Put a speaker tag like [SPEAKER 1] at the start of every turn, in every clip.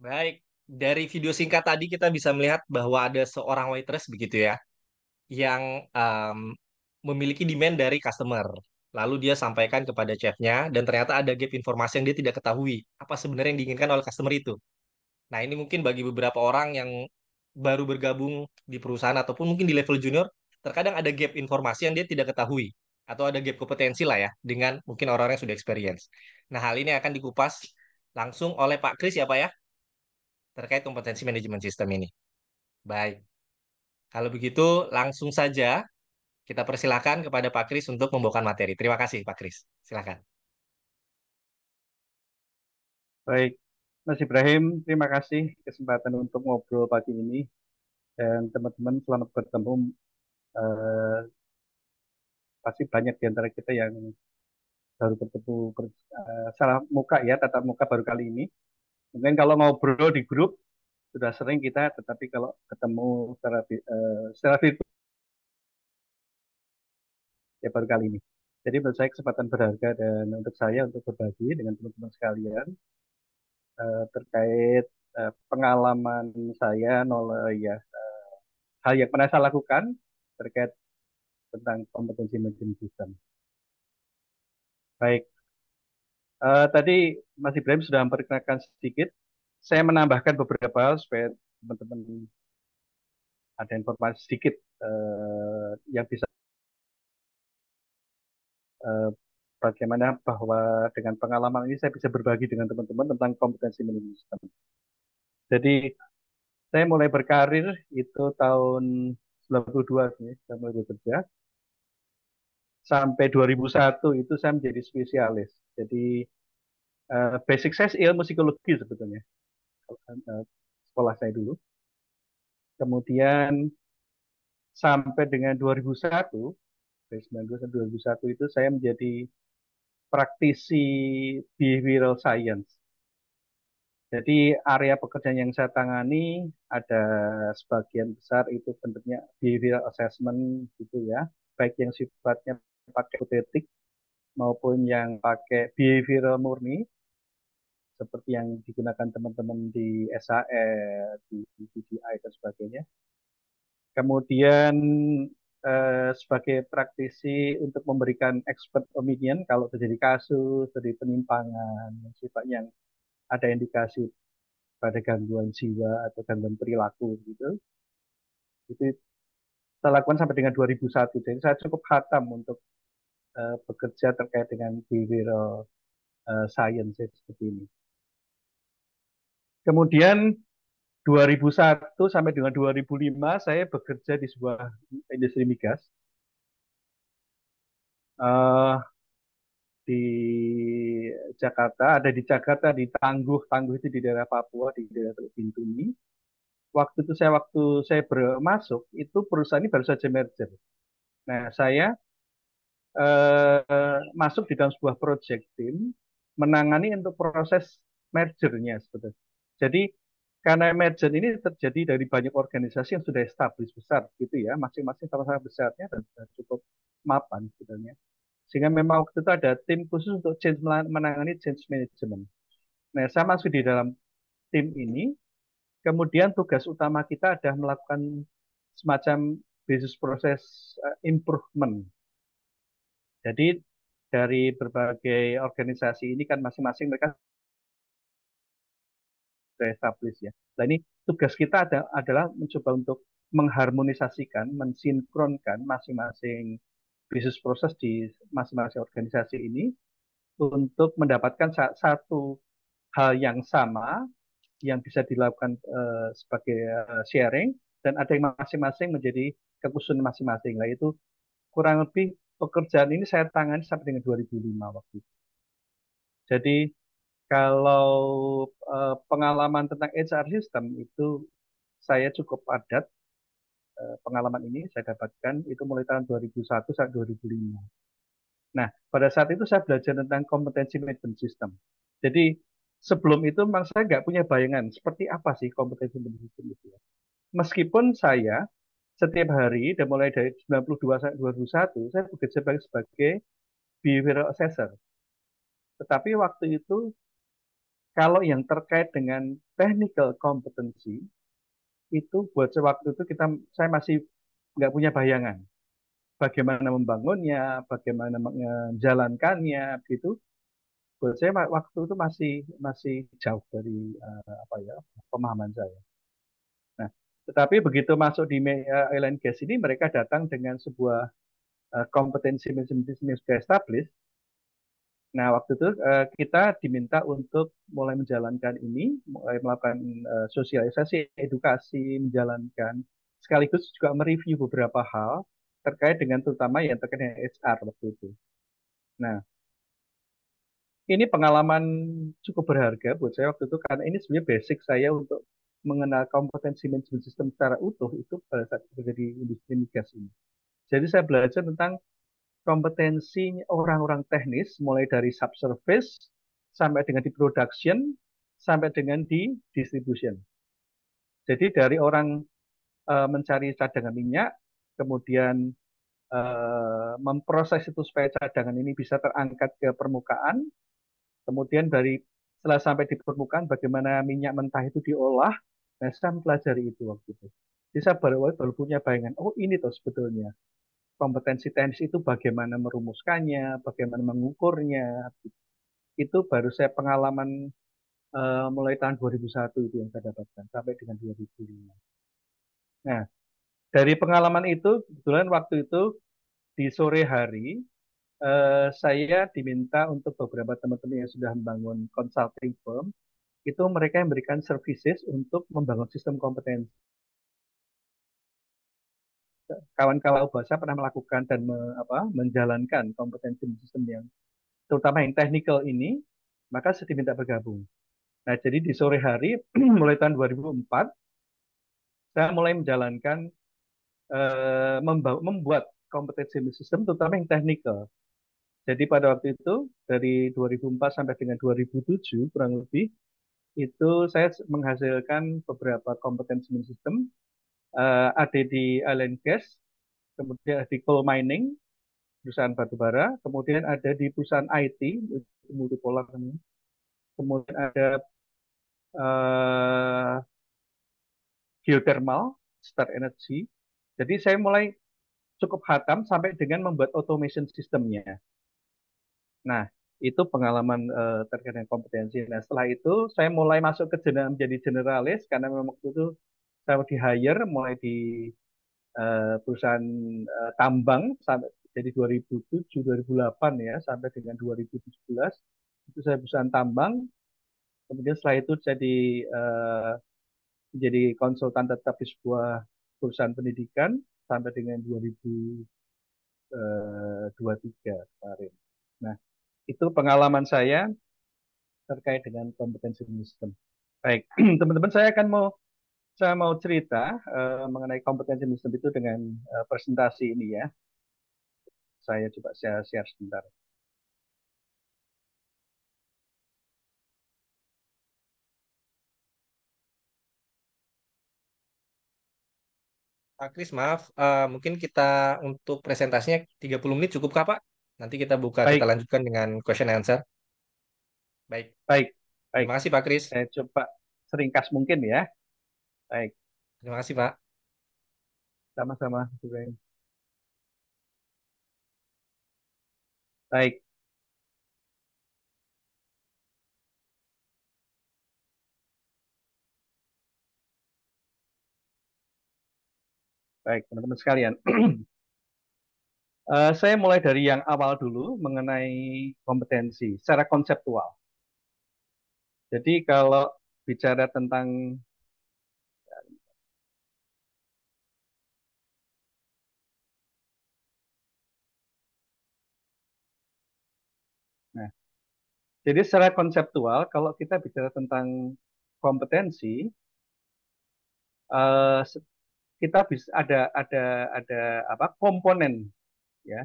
[SPEAKER 1] Baik, dari video singkat tadi kita bisa melihat bahwa ada seorang waitress begitu ya, yang memiliki demand dari customer. Lalu dia sampaikan kepada chefnya, dan ternyata ada gap informasi yang dia tidak ketahui. Apa sebenarnya yang diinginkan oleh customer itu? Nah, ini mungkin bagi beberapa orang yang baru bergabung di perusahaan ataupun mungkin di level junior, terkadang ada gap informasi yang dia tidak ketahui. Atau ada gap kompetensi lah ya, dengan mungkin orang-orang yang sudah experience. Nah, hal ini akan dikupas langsung oleh Pak Kris ya Pak ya, terkait kompetensi manajemen sistem ini. Baik, kalau begitu langsung saja kita persilahkan kepada Pak Kris untuk membawakan materi. Terima kasih Pak Kris. Silakan.
[SPEAKER 2] Baik, Mas Ibrahim, terima kasih kesempatan untuk ngobrol pagi ini. Dan teman-teman, selamat bertemu. Eh, Pasti banyak di antara kita yang baru bertemu secara muka ya, tatap muka baru kali ini. Mungkin kalau ngobrol di grup sudah sering kita, tetapi kalau ketemu secara virtual ya baru kali ini. Jadi menurut saya kesempatan berharga dan untuk saya untuk berbagi dengan teman-teman sekalian terkait pengalaman saya, ya, hal yang pernah saya lakukan terkait tentang kompetensi manajemen sistem. Baik, tadi Mas Ibrahim sudah memperkenalkan sedikit. Saya menambahkan beberapa hal supaya teman-teman ada informasi sedikit yang bisa eh, bagaimana bahwa dengan pengalaman ini saya bisa berbagi dengan teman-teman tentang kompetensi manajemen sistem. Jadi saya mulai berkarir itu tahun 92 nih, saya mulai bekerja. Sampai 2001 itu saya menjadi spesialis. Jadi basic saya ilmu psikologi sebetulnya. Eh, Sekolah saya dulu. Kemudian sampai dengan 2001, dari 92 sampai 2001 itu saya menjadi praktisi behavioral science. Jadi area pekerjaan yang saya tangani ada sebagian besar itu bentuknya behavioral assessment gitu ya, baik yang sifatnya pakai hipotetik maupun yang pakai behavioral murni seperti yang digunakan teman-teman di SAR, di BDI dan sebagainya. Kemudian sebagai praktisi untuk memberikan expert opinion kalau terjadi kasus, terjadi penyimpangan, sifatnya yang ada indikasi pada gangguan jiwa atau gangguan perilaku gitu. Itu saya lakukan sampai dengan 2001. Jadi saya cukup hatam untuk bekerja terkait dengan behavioral science seperti ini. Kemudian 2001 sampai dengan 2005 saya bekerja di sebuah industri migas di Jakarta, ada di Jakarta di Tangguh, Tangguh itu di daerah Papua, di daerah Teluk Bintuni. Waktu saya bermasuk itu perusahaan ini baru saja merger. Nah, saya masuk di dalam sebuah project team menangani untuk proses mergernya sebetulnya. Jadi karena merger ini terjadi dari banyak organisasi yang sudah established besar gitu ya, masing-masing sama-sama besarnya dan cukup mapan sebenarnya. Sehingga memang waktu itu ada tim khusus untuk menangani change management. Nah, saya masuk di dalam tim ini, kemudian tugas utama kita adalah melakukan semacam business process improvement. Jadi dari berbagai organisasi ini kan masing-masing mereka sudah established ya. Nah ini tugas kita adalah mencoba untuk mengharmonisasikan, mensinkronkan masing-masing bisnis proses di masing-masing organisasi ini untuk mendapatkan satu hal yang sama yang bisa dilakukan sebagai sharing dan ada yang masing-masing menjadi kekhususan masing-masing. Nah itu kurang lebih pekerjaan ini saya tangani sampai dengan 2005 waktu itu. Jadi kalau pengalaman tentang HR system itu saya cukup padat. Pengalaman ini saya dapatkan itu mulai tahun 2001 sampai 2005. Nah, pada saat itu saya belajar tentang kompetensi management system. Jadi sebelum itu memang saya nggak punya bayangan seperti apa sih kompetensi management system itu ya. Meskipun saya setiap hari dan mulai dari 92 sampai 2001 saya bekerja sebagai behavioral assessor. Tetapi waktu itu Kalau yang terkait dengan technical competency itu buat waktu itu saya masih nggak punya bayangan bagaimana membangunnya, bagaimana menjalankannya, gitu. Buat saya waktu itu masih masih jauh dari apa ya pemahaman saya. Nah, tetapi begitu masuk di oil and gas ini mereka datang dengan sebuah kompetensi manajemen yang sudah established. Nah, waktu itu kita diminta untuk mulai menjalankan ini, mulai melakukan sosialisasi, edukasi, menjalankan, sekaligus juga mereview beberapa hal terkait dengan terutama yang terkait dengan HR waktu itu. Nah, ini pengalaman cukup berharga buat saya waktu itu karena ini sebenarnya basic saya untuk mengenal kompetensi manajemen sistem secara utuh itu pada saat bekerja di industri migas ini. Jadi saya belajar tentang kompetensi orang-orang teknis mulai dari subsurface sampai dengan di production sampai dengan di distribution. Jadi dari orang mencari cadangan minyak, kemudian memproses itu supaya cadangan ini bisa terangkat ke permukaan, kemudian dari setelah sampai di permukaan bagaimana minyak mentah itu diolah. Nah, saya mempelajari itu waktu itu. Jadi saya baru punya bayangan, oh ini tuh sebetulnya kompetensi teknis itu bagaimana merumuskannya, bagaimana mengukurnya. Itu baru saya pengalaman mulai tahun 2001 itu yang saya dapatkan sampai dengan 2005. Nah, dari pengalaman itu kebetulan waktu itu di sore hari saya diminta untuk beberapa teman-teman yang sudah membangun consulting firm itu mereka yang memberikan services untuk membangun sistem kompetensi. Kawan-kawan bahasa pernah melakukan dan menjalankan kompetensi sistem yang terutama yang technical ini, maka saya diminta bergabung. Nah, jadi di sore hari mulai tahun 2004 saya mulai menjalankan membuat kompetensi sistem terutama yang technical. Jadi pada waktu itu dari 2004 sampai dengan 2007 kurang lebih itu saya menghasilkan beberapa kompetensi sistem ada di oil and gas, kemudian ada di coal mining, perusahaan batubara, kemudian ada di perusahaan IT, multipolar, kemudian ada geothermal, start energy. Jadi saya mulai cukup hatam sampai dengan membuat automation sistemnya. Nah, itu pengalaman terkait dengan kompetensi. Nah, setelah itu saya mulai masuk ke menjadi generalis karena memang waktu itu saya di hire mulai di perusahaan tambang sampai jadi 2007 2008 ya sampai dengan 2017 itu saya perusahaan tambang. Kemudian setelah itu jadi konsultan tetap di sebuah perusahaan pendidikan sampai dengan 2023 kemarin. Nah, itu pengalaman saya terkait dengan kompetensi sistem. Baik, teman-teman saya mau cerita mengenai kompetensi sistem itu dengan presentasi ini ya. Saya coba share sebentar.
[SPEAKER 1] Pak Kris, maaf, mungkin kita untuk presentasinya 30 menit cukup Kak, Pak? Nanti kita
[SPEAKER 2] Baik,
[SPEAKER 1] lanjutkan dengan question and answer. Baik,
[SPEAKER 2] baik, baik.
[SPEAKER 1] terima kasih Pak Kris.
[SPEAKER 2] Saya coba seringkas mungkin ya. Baik,
[SPEAKER 1] Terima kasih Pak.
[SPEAKER 2] sama-sama. Baik, baik, teman-teman sekalian. Saya mulai dari yang awal dulu mengenai kompetensi secara konseptual. Jadi kalau bicara tentang, nah, jadi secara konseptual kalau kita bicara tentang kompetensi, eh, kita bisa ada apa komponen ya.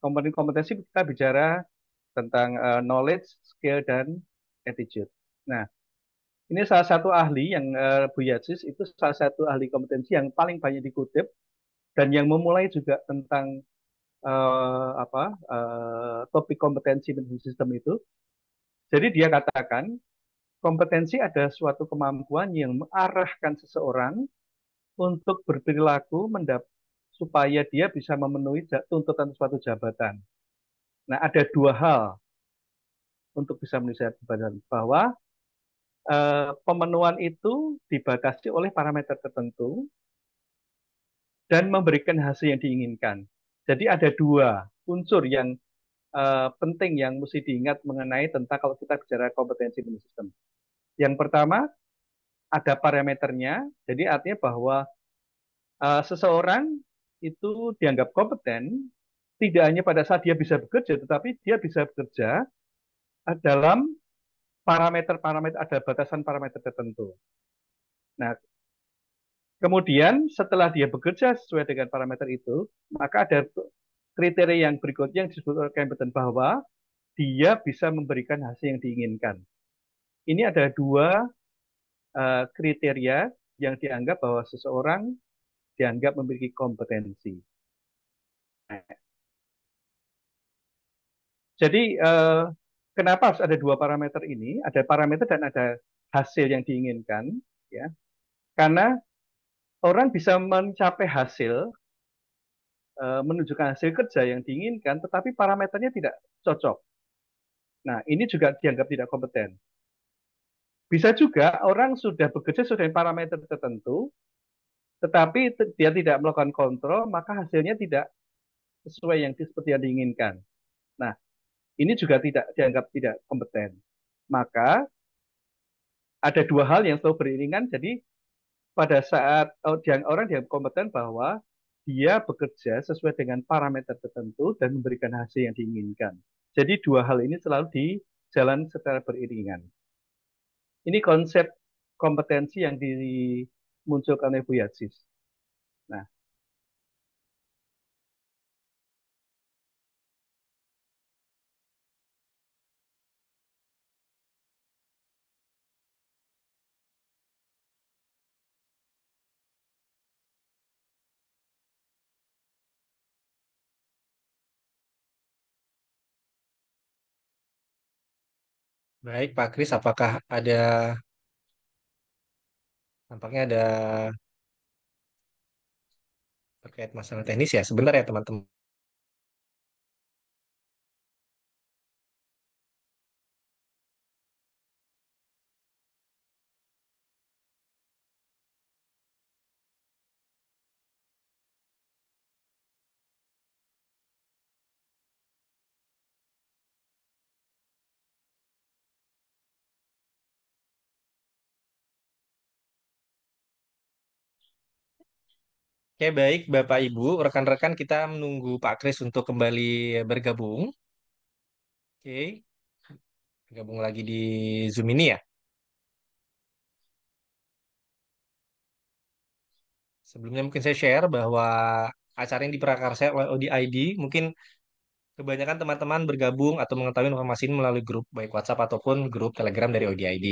[SPEAKER 2] Komponen kompetensi kita bicara tentang knowledge, skill dan attitude. Nah, ini salah satu ahli yang Bu Yatsis itu salah satu ahli kompetensi yang paling banyak dikutip dan yang memulai juga tentang topik kompetensi manajemen sistem itu. Jadi dia katakan kompetensi ada suatu kemampuan yang mengarahkan seseorang untuk berperilaku supaya dia bisa memenuhi tuntutan suatu jabatan. Nah, ada dua hal untuk bisa memenuhi jabatan bahwa pemenuhan itu dibatasi oleh parameter tertentu dan memberikan hasil yang diinginkan. Jadi ada dua unsur yang penting yang mesti diingat mengenai tentang kalau kita bicara kompetensi ilmu sistem. Yang pertama ada parameternya, jadi artinya bahwa seseorang itu dianggap kompeten tidak hanya pada saat dia bisa bekerja, tetapi dia bisa bekerja dalam parameter-parameter, ada batasan parameter tertentu. Nah, kemudian setelah dia bekerja sesuai dengan parameter itu, maka ada kriteria yang berikutnya yang disebut oleh kompeten bahwa dia bisa memberikan hasil yang diinginkan. Ini ada dua kriteria yang dianggap bahwa seseorang dianggap memiliki kompetensi. Jadi kenapa harus ada dua parameter ini? Ada parameter dan ada hasil yang diinginkan, ya. Karena orang bisa mencapai hasil, menunjukkan hasil kerja yang diinginkan, tetapi parameternya tidak cocok. Nah, ini juga dianggap tidak kompeten. Bisa juga orang sudah bekerja sesuai dengan parameter tertentu, tetapi dia tidak melakukan kontrol, maka hasilnya tidak sesuai yang seperti yang diinginkan. Nah, ini juga tidak dianggap tidak kompeten. Maka ada dua hal yang selalu beriringan. Jadi pada saat orang yang kompeten bahwa dia bekerja sesuai dengan parameter tertentu dan memberikan hasil yang diinginkan. Jadi dua hal ini selalu dijalan secara beriringan. Ini konsep kompetensi yang dimunculkan oleh Bu Yatsis. Nah,
[SPEAKER 1] Baik, Pak Kris, apakah ada, nampaknya ada terkait masalah teknis ya? Sebentar ya, teman-teman. Oke, baik, Bapak Ibu, rekan-rekan kita menunggu Pak Kris untuk kembali bergabung. Oke, bergabung lagi di Zoom ini ya. Sebelumnya mungkin saya share bahwa acara ini diprakarsa oleh ODID. Mungkin kebanyakan teman-teman bergabung atau mengetahui informasi ini melalui grup, baik WhatsApp ataupun grup Telegram dari ODID.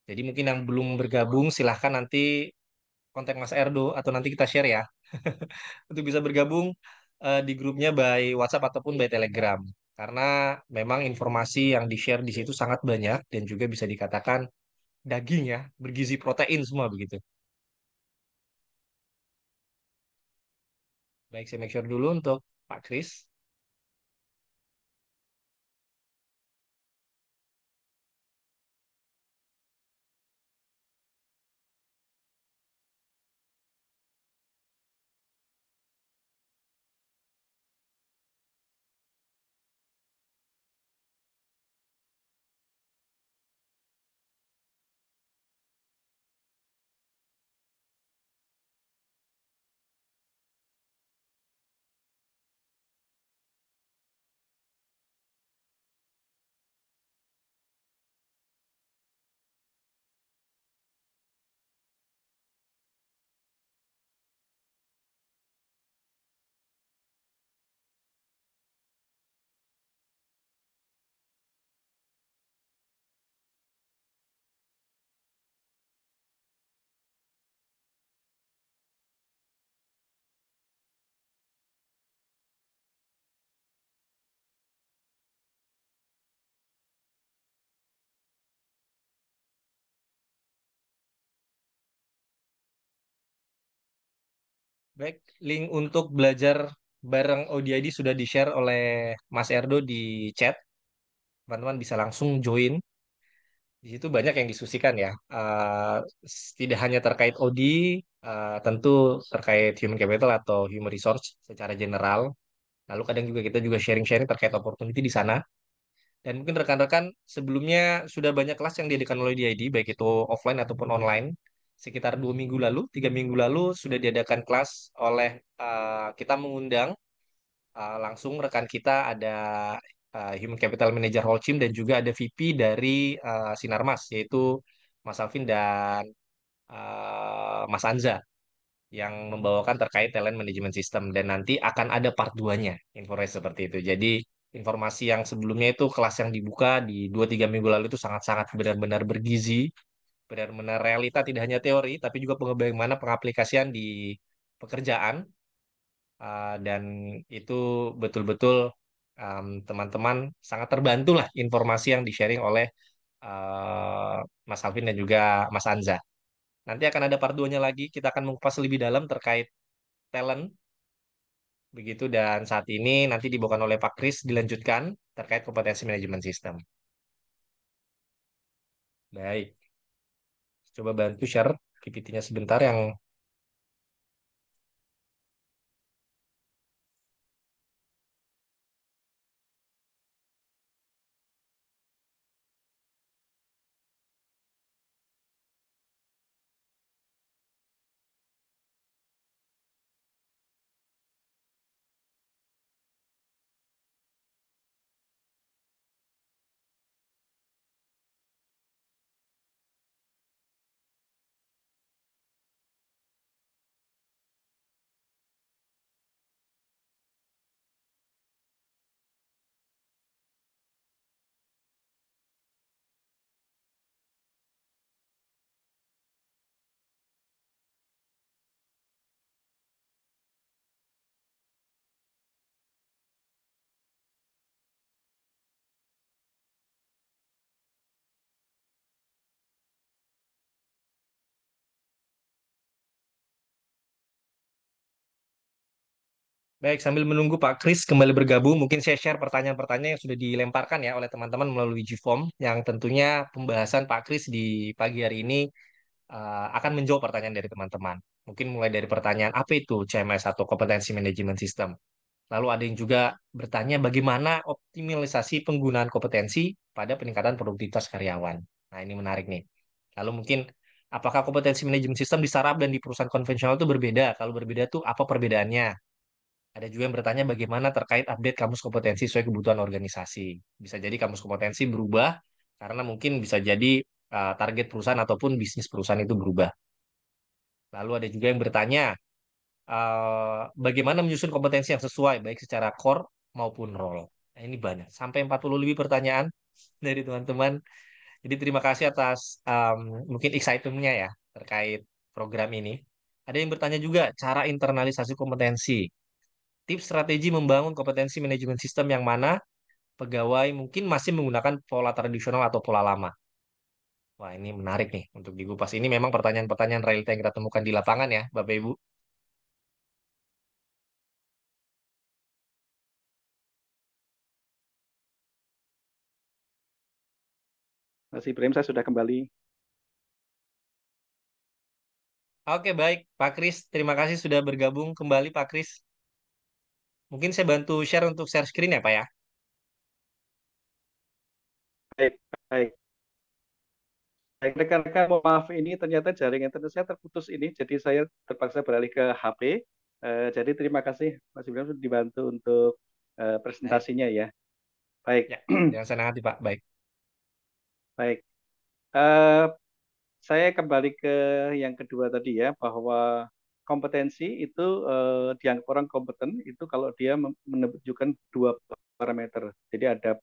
[SPEAKER 1] Jadi mungkin yang belum bergabung, silahkan nanti kontak Mas Erdo atau nanti kita share ya untuk bisa bergabung di grupnya by WhatsApp ataupun by Telegram. Karena memang informasi yang di-share di situ sangat banyak dan juga bisa dikatakan daging ya, bergizi protein semua begitu. Baik, saya make sure dulu untuk Pak Kris. Baik, link untuk belajar bareng ODID sudah di-share oleh Mas Erdo di chat. Teman-teman bisa langsung join. Di situ banyak yang diskusikan ya. Tidak hanya terkait OD, tentu terkait human capital atau human resource secara general. Lalu kadang juga kita juga sharing-sharing terkait opportunity di sana. Dan mungkin rekan-rekan sebelumnya sudah banyak kelas yang diadakan oleh DID, baik itu offline ataupun online. Sekitar 2 minggu lalu, 3 minggu lalu sudah diadakan kelas oleh kita mengundang langsung rekan kita ada Human Capital Manager Holcim dan juga ada VP dari Sinarmas yaitu Mas Alvin dan Mas Anza yang membawakan terkait talent management system dan nanti akan ada part 2-nya informasi seperti itu. Jadi informasi yang sebelumnya itu kelas yang dibuka di 2-3 minggu lalu itu sangat-sangat benar-benar bergizi, benar-benar realita tidak hanya teori tapi juga bagaimana pengaplikasian di pekerjaan. Dan itu betul-betul teman-teman sangat terbantu lah informasi yang di-sharing oleh Mas Alvin dan juga Mas Anza. Nanti akan ada part 2-nya lagi, kita akan mengupas lebih dalam terkait talent, begitu, dan saat ini nanti dibawakan oleh Pak Kris dilanjutkan terkait kompetensi manajemen sistem. Baik, coba bantu share PPT-nya sebentar yang baik, sambil menunggu Pak Kris kembali bergabung, mungkin saya share pertanyaan-pertanyaan yang sudah dilemparkan ya oleh teman-teman melalui G-Form, yang tentunya pembahasan Pak Kris di pagi hari ini akan menjawab pertanyaan dari teman-teman. Mungkin mulai dari pertanyaan apa itu CMS atau kompetensi manajemen sistem. Lalu ada yang juga bertanya bagaimana optimalisasi penggunaan kompetensi pada peningkatan produktivitas karyawan. Nah, ini menarik nih. Lalu mungkin apakah kompetensi manajemen sistem di startup dan di perusahaan konvensional itu berbeda? Kalau berbeda tuh apa perbedaannya? Ada juga yang bertanya bagaimana terkait update kamus kompetensi sesuai kebutuhan organisasi. Bisa jadi kamus kompetensi berubah karena mungkin bisa jadi target perusahaan ataupun bisnis perusahaan itu berubah. Lalu ada juga yang bertanya bagaimana menyusun kompetensi yang sesuai baik secara core maupun role. Nah, ini banyak, sampai 40 lebih pertanyaan dari teman-teman. Jadi terima kasih atas mungkin excitement-nya ya terkait program ini. Ada yang bertanya juga cara internalisasi kompetensi. Tips strategi membangun kompetensi manajemen sistem yang mana pegawai mungkin masih menggunakan pola tradisional atau pola lama. Wah, ini menarik nih untuk dikupas. Ini memang pertanyaan-pertanyaan realita yang kita temukan di lapangan ya, Bapak Ibu.
[SPEAKER 2] Mas Ibrahim, saya sudah kembali.
[SPEAKER 1] Oke, baik. Pak Kris, terima kasih sudah bergabung kembali, Pak Kris. Mungkin saya bantu share untuk share screen ya, Pak ya.
[SPEAKER 2] Baik, baik. Baik, rekan-rekan, mohon maaf ini ternyata jaringan internet saya terputus ini, jadi saya terpaksa beralih ke HP. Jadi terima kasih Mas Ibrahim sudah dibantu untuk
[SPEAKER 1] Baik.
[SPEAKER 2] presentasinya ya. Baik,
[SPEAKER 1] Ya, jangan senang hati, Pak. Baik.
[SPEAKER 2] baik. Eh, saya kembali ke yang kedua tadi ya, bahwa kompetensi itu dianggap orang kompeten itu kalau dia menunjukkan dua parameter. Jadi ada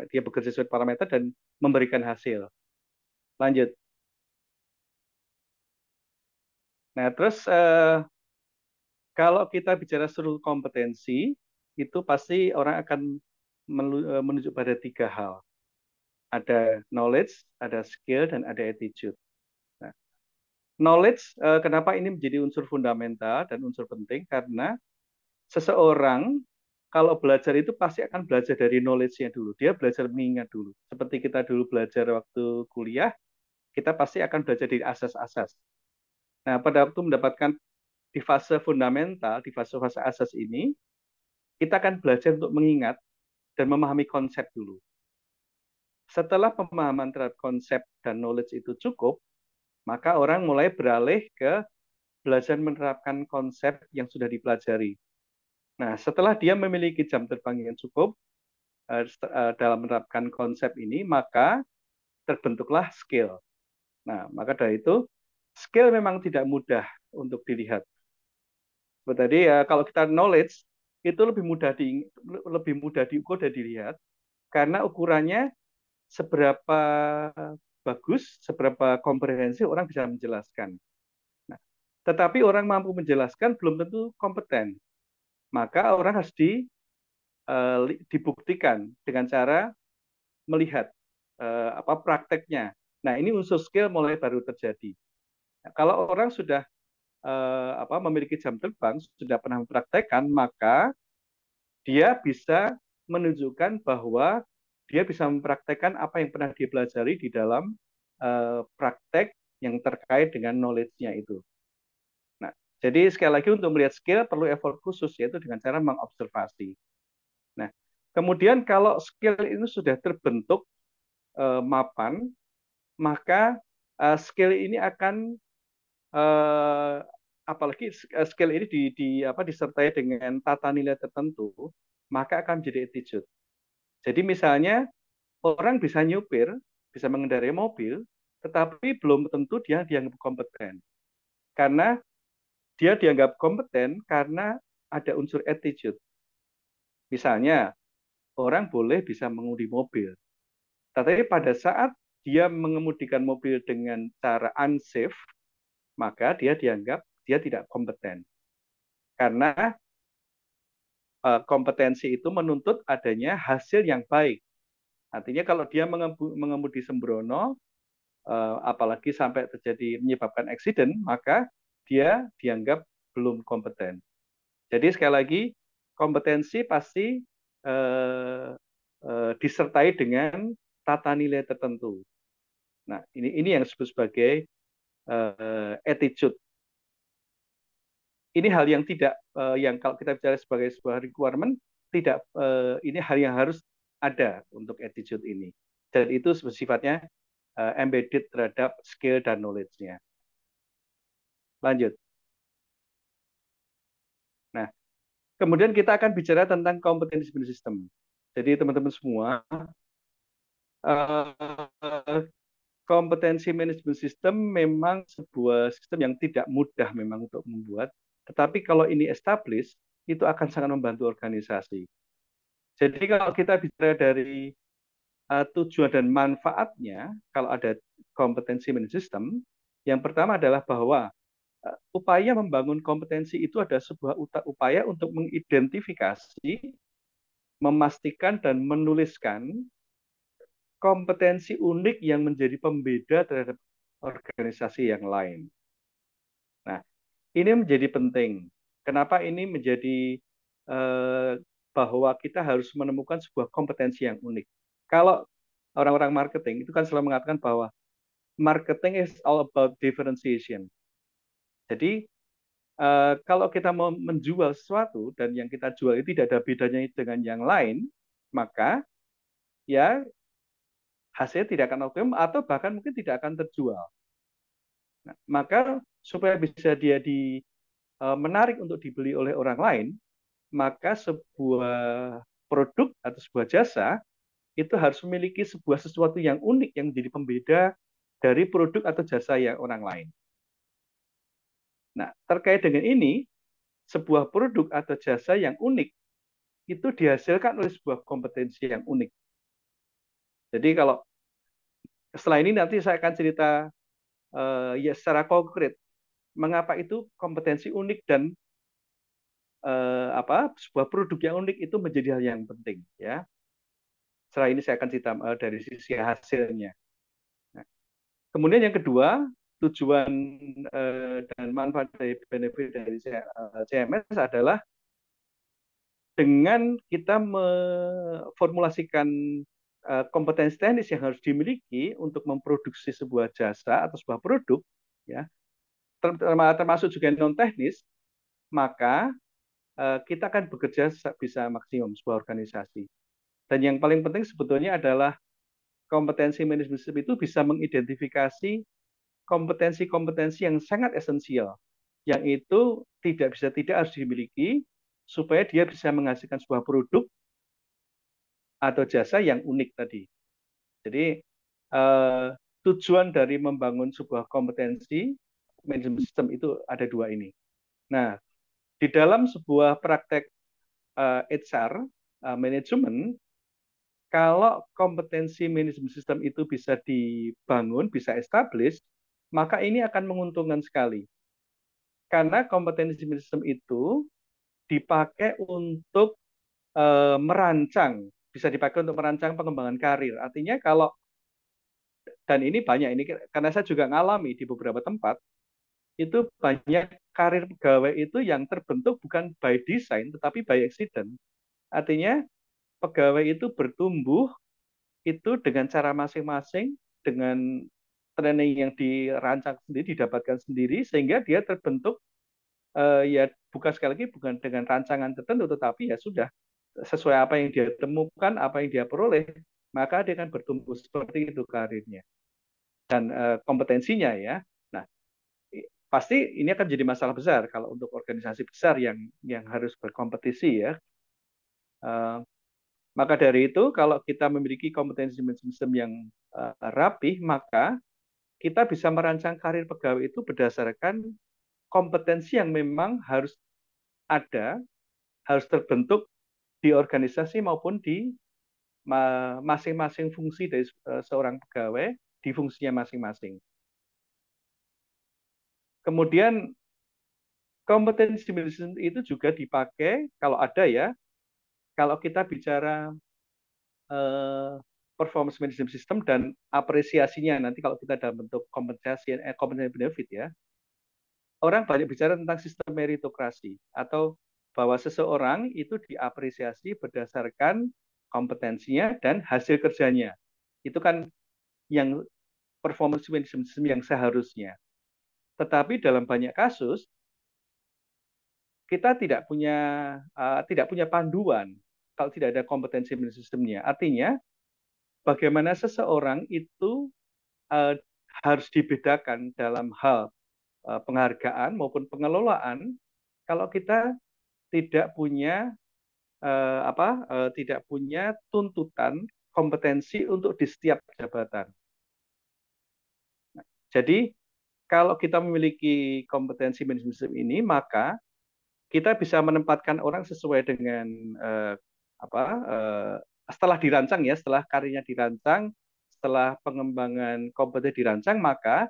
[SPEAKER 2] dia bekerja sesuai parameter dan memberikan hasil. Lanjut. Nah, terus kalau kita bicara seluruh kompetensi, itu pasti orang akan menunjuk pada tiga hal. Ada knowledge, ada skill, dan ada attitude. Nah, Knowledge, kenapa ini menjadi unsur fundamental dan unsur penting? Karena seseorang kalau belajar itu pasti akan belajar dari knowledge-nya dulu. Dia belajar mengingat dulu. Seperti kita dulu belajar waktu kuliah, kita pasti akan belajar dari asas-asas. Nah, pada waktu mendapatkan di fase fundamental, di fase-fase asas ini, kita akan belajar untuk mengingat dan memahami konsep dulu. Setelah pemahaman terhadap konsep dan knowledge itu cukup, maka orang mulai beralih ke belajar menerapkan konsep yang sudah dipelajari. Nah, setelah dia memiliki jam terbang yang cukup dalam menerapkan konsep ini, maka terbentuklah skill. Nah, maka dari itu, skill memang tidak mudah untuk dilihat. Seperti tadi ya, kalau kita knowledge itu lebih mudah diukur dan dilihat karena ukurannya seberapa bagus, seberapa komprehensif orang bisa menjelaskan. Nah, tetapi orang mampu menjelaskan belum tentu kompeten. Maka orang harus dibuktikan dengan cara melihat apa prakteknya. Nah, ini unsur skill mulai baru terjadi. Nah, kalau orang sudah memiliki jam terbang, sudah pernah mempraktekkan, maka dia bisa menunjukkan bahwa dia bisa mempraktekkan apa yang pernah dia pelajari di dalam praktek yang terkait dengan knowledge-nya itu. Nah, jadi sekali lagi untuk melihat skill perlu effort khusus, yaitu dengan cara mengobservasi. Nah, kemudian kalau skill ini sudah terbentuk mapan, maka skill ini akan apalagi skill ini disertai dengan tata nilai tertentu, maka akan menjadi attitude. Jadi misalnya orang bisa nyupir, bisa mengendarai mobil, tetapi belum tentu dia dianggap kompeten. Karena dia dianggap kompeten karena ada unsur attitude. Misalnya, orang boleh bisa mengemudi mobil, tetapi pada saat dia mengemudikan mobil dengan cara unsafe, maka dia dianggap dia tidak kompeten. Karena kompetensi itu menuntut adanya hasil yang baik. Artinya kalau dia mengemudi sembrono, apalagi sampai terjadi menyebabkan accident, maka dia dianggap belum kompeten. Jadi sekali lagi, kompetensi pasti disertai dengan tata nilai tertentu. Nah, ini yang disebut sebagai attitude. Ini hal yang tidak yang kalau kita bicara sebagai sebuah requirement tidak ini hal yang harus ada untuk attitude ini. Dan itu sifatnya embedded terhadap skill dan knowledge-nya. Lanjut. Nah, kemudian kita akan bicara tentang competency based system. Jadi teman-teman semua, kompetensi manajemen sistem memang sebuah sistem yang tidak mudah memang untuk membuat, tetapi kalau ini established, itu akan sangat membantu organisasi. Jadi kalau kita bicara dari tujuan dan manfaatnya, kalau ada kompetensi manajemen sistem, yang pertama adalah bahwa upaya membangun kompetensi itu ada sebuah upaya untuk mengidentifikasi, memastikan, dan menuliskan kompetensi unik yang menjadi pembeda terhadap organisasi yang lain. Nah, ini menjadi penting. Kenapa ini menjadi eh, bahwa kita harus menemukan sebuah kompetensi yang unik. Kalau orang-orang marketing itu kan selalu mengatakan bahwa marketing is all about differentiation. Jadi kalau kita mau menjual sesuatu dan yang kita jual itu tidak ada bedanya dengan yang lain, maka ya hasilnya tidak akan optimum atau bahkan mungkin tidak akan terjual. Nah, maka supaya bisa dia menarik untuk dibeli oleh orang lain, maka sebuah produk atau sebuah jasa itu harus memiliki sebuah sesuatu yang unik yang menjadi pembeda dari produk atau jasa yang orang lain. Nah, terkait dengan ini, sebuah produk atau jasa yang unik itu dihasilkan oleh sebuah kompetensi yang unik. Jadi kalau setelah ini nanti saya akan cerita ya secara konkret mengapa itu kompetensi unik dan sebuah produk yang unik itu menjadi hal yang penting ya. Setelah ini saya akan cerita dari sisi hasilnya. Nah, kemudian yang kedua, tujuan dan manfaat dari benefit dari CMS adalah dengan kita memformulasikan kompetensi teknis yang harus dimiliki untuk memproduksi sebuah jasa atau sebuah produk, ya, termasuk juga non teknis, maka kita akan bekerja bisa maksimum sebuah organisasi. Dan yang paling penting sebetulnya adalah kompetensi manajemen sistem itu bisa mengidentifikasi kompetensi-kompetensi yang sangat esensial, yang itu tidak harus dimiliki supaya dia bisa menghasilkan sebuah produk atau jasa yang unik tadi. Jadi eh, tujuan dari membangun sebuah kompetensi manajemen sistem itu ada dua ini. Nah, di dalam sebuah praktek HR manajemen, kalau kompetensi manajemen sistem itu bisa dibangun, bisa establish, maka ini akan menguntungkan sekali. Karena kompetensi manajemen sistem itu dipakai untuk merancang, bisa dipakai untuk merancang pengembangan karir. Artinya kalau, dan ini banyak, ini karena saya juga ngalami di beberapa tempat, itu banyak karir pegawai itu yang terbentuk bukan by design, tetapi by accident. Artinya pegawai itu bertumbuh itu dengan cara masing-masing, dengan training yang dirancang sendiri, didapatkan sendiri, sehingga dia terbentuk ya bukan sekali lagi bukan dengan rancangan tertentu, tetapi ya sudah sesuai apa yang dia temukan, apa yang dia peroleh, maka dia akan bertumbuh seperti itu karirnya dan kompetensinya ya. Nah, pasti ini akan jadi masalah besar kalau untuk organisasi besar yang harus berkompetisi ya. Uh, Maka dari itu, kalau kita memiliki kompetensi sistem yang rapih, maka kita bisa merancang karir pegawai itu berdasarkan kompetensi yang memang harus ada, harus terbentuk di organisasi maupun di masing-masing fungsi dari seorang pegawai di fungsinya masing-masing. Kemudian kompetensi manajemen itu juga dipakai kalau ada ya, kalau kita bicara eh, performance management system dan apresiasinya nanti kalau kita dalam bentuk kompensasi compensation benefit ya, orang banyak bicara tentang sistem meritokrasi atau bahwa seseorang itu diapresiasi berdasarkan kompetensinya dan hasil kerjanya. Itu kan yang performance management system yang seharusnya. Tetapi dalam banyak kasus kita tidak punya panduan kalau tidak ada kompetensi management sistemnya. Artinya bagaimana seseorang itu uh, harus dibedakan dalam hal penghargaan maupun pengelolaan kalau kita tidak punya tidak punya tuntutan kompetensi untuk di setiap jabatan. Jadi kalau kita memiliki kompetensi manajemen sistem ini, maka kita bisa menempatkan orang sesuai dengan apa setelah dirancang ya, setelah karirnya dirancang, setelah pengembangan kompetensi dirancang, maka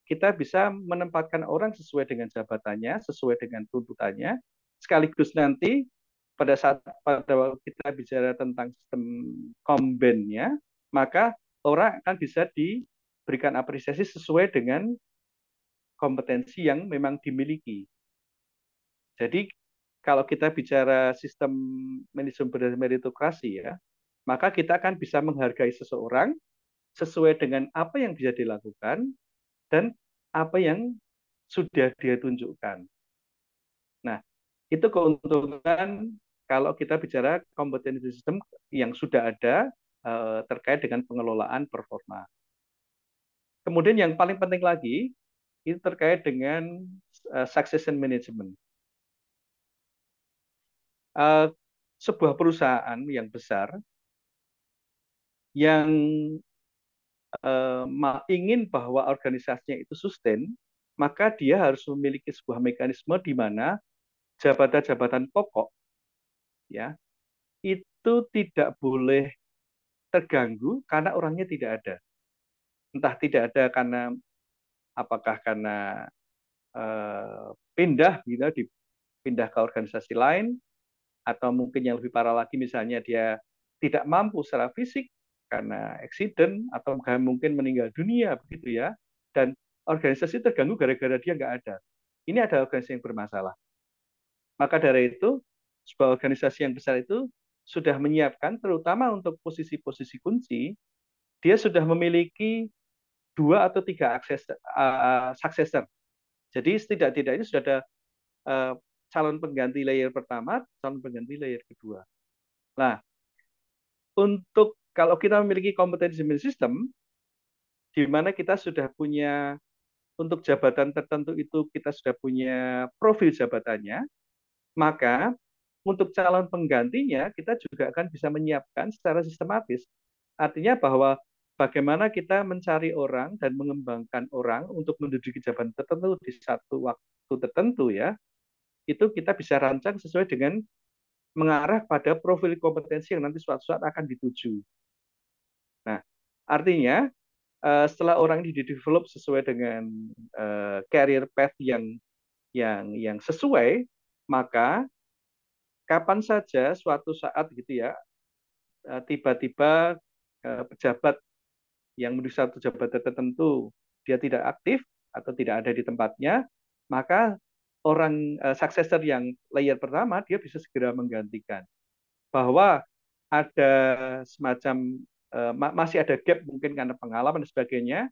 [SPEAKER 2] kita bisa menempatkan orang sesuai dengan jabatannya, sesuai dengan tuntutannya, sekaligus nanti pada waktu kita bicara tentang sistem kombennya, maka orang akan bisa diberikan apresiasi sesuai dengan kompetensi yang memang dimiliki. Jadi kalau kita bicara sistem manajemen meritokrasi ya, maka kita akan bisa menghargai seseorang sesuai dengan apa yang bisa dilakukan dan apa yang sudah dia tunjukkan. Nah, itu keuntungan kalau kita bicara kompetensi sistem yang sudah ada terkait dengan pengelolaan performa. Kemudian yang paling penting lagi itu terkait dengan succession management. Uh, Sebuah perusahaan yang besar yang ingin bahwa organisasinya itu sustain, maka dia harus memiliki sebuah mekanisme di mana jabatan-jabatan pokok ya itu tidak boleh terganggu karena orangnya tidak ada. Entah tidak ada karena apakah karena pindah gitu dipindah ke organisasi lain atau mungkin yang lebih parah lagi misalnya dia tidak mampu secara fisik karena accident atau mungkin meninggal dunia begitu ya. Dan organisasi terganggu gara-gara dia nggak ada. Ini adalah organisasi yang bermasalah. Maka dari itu, sebuah organisasi yang besar itu sudah menyiapkan, terutama untuk posisi-posisi kunci, dia sudah memiliki 2 atau 3 successor. Jadi setidak-tidaknya sudah ada uh, calon pengganti layer pertama, calon pengganti layer kedua. Nah, untuk kalau kita memiliki kompetensi management system, di mana kita sudah punya untuk jabatan tertentu itu kita sudah punya profil jabatannya, maka untuk calon penggantinya kita juga akan bisa menyiapkan secara sistematis. Artinya bahwa bagaimana kita mencari orang dan mengembangkan orang untuk menduduki jabatan tertentu di satu waktu tertentu ya, itu kita bisa rancang sesuai dengan mengarah pada profil kompetensi yang nanti suatu saat akan dituju. Nah, artinya setelah orang ini di-develop sesuai dengan career path yang sesuai, maka kapan saja suatu saat gitu ya, tiba-tiba pejabat yang menuju satu jabatan tertentu dia tidak aktif atau tidak ada di tempatnya, maka orang successor yang layer pertama dia bisa segera menggantikan. Bahwa ada semacam masih ada gap mungkin karena pengalaman dan sebagainya,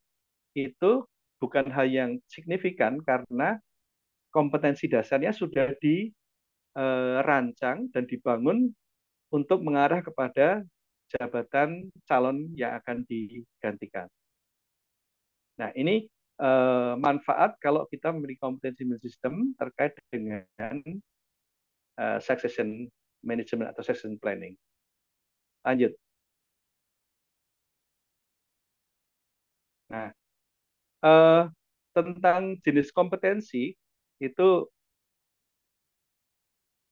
[SPEAKER 2] itu bukan hal yang signifikan karena kompetensi dasarnya sudah dirancang dan dibangun untuk mengarah kepada jabatan calon yang akan digantikan. Nah, ini manfaat kalau kita memiliki kompetensi sistem terkait dengan succession management atau succession planning. Lanjut. Nah, eh, tentang jenis kompetensi itu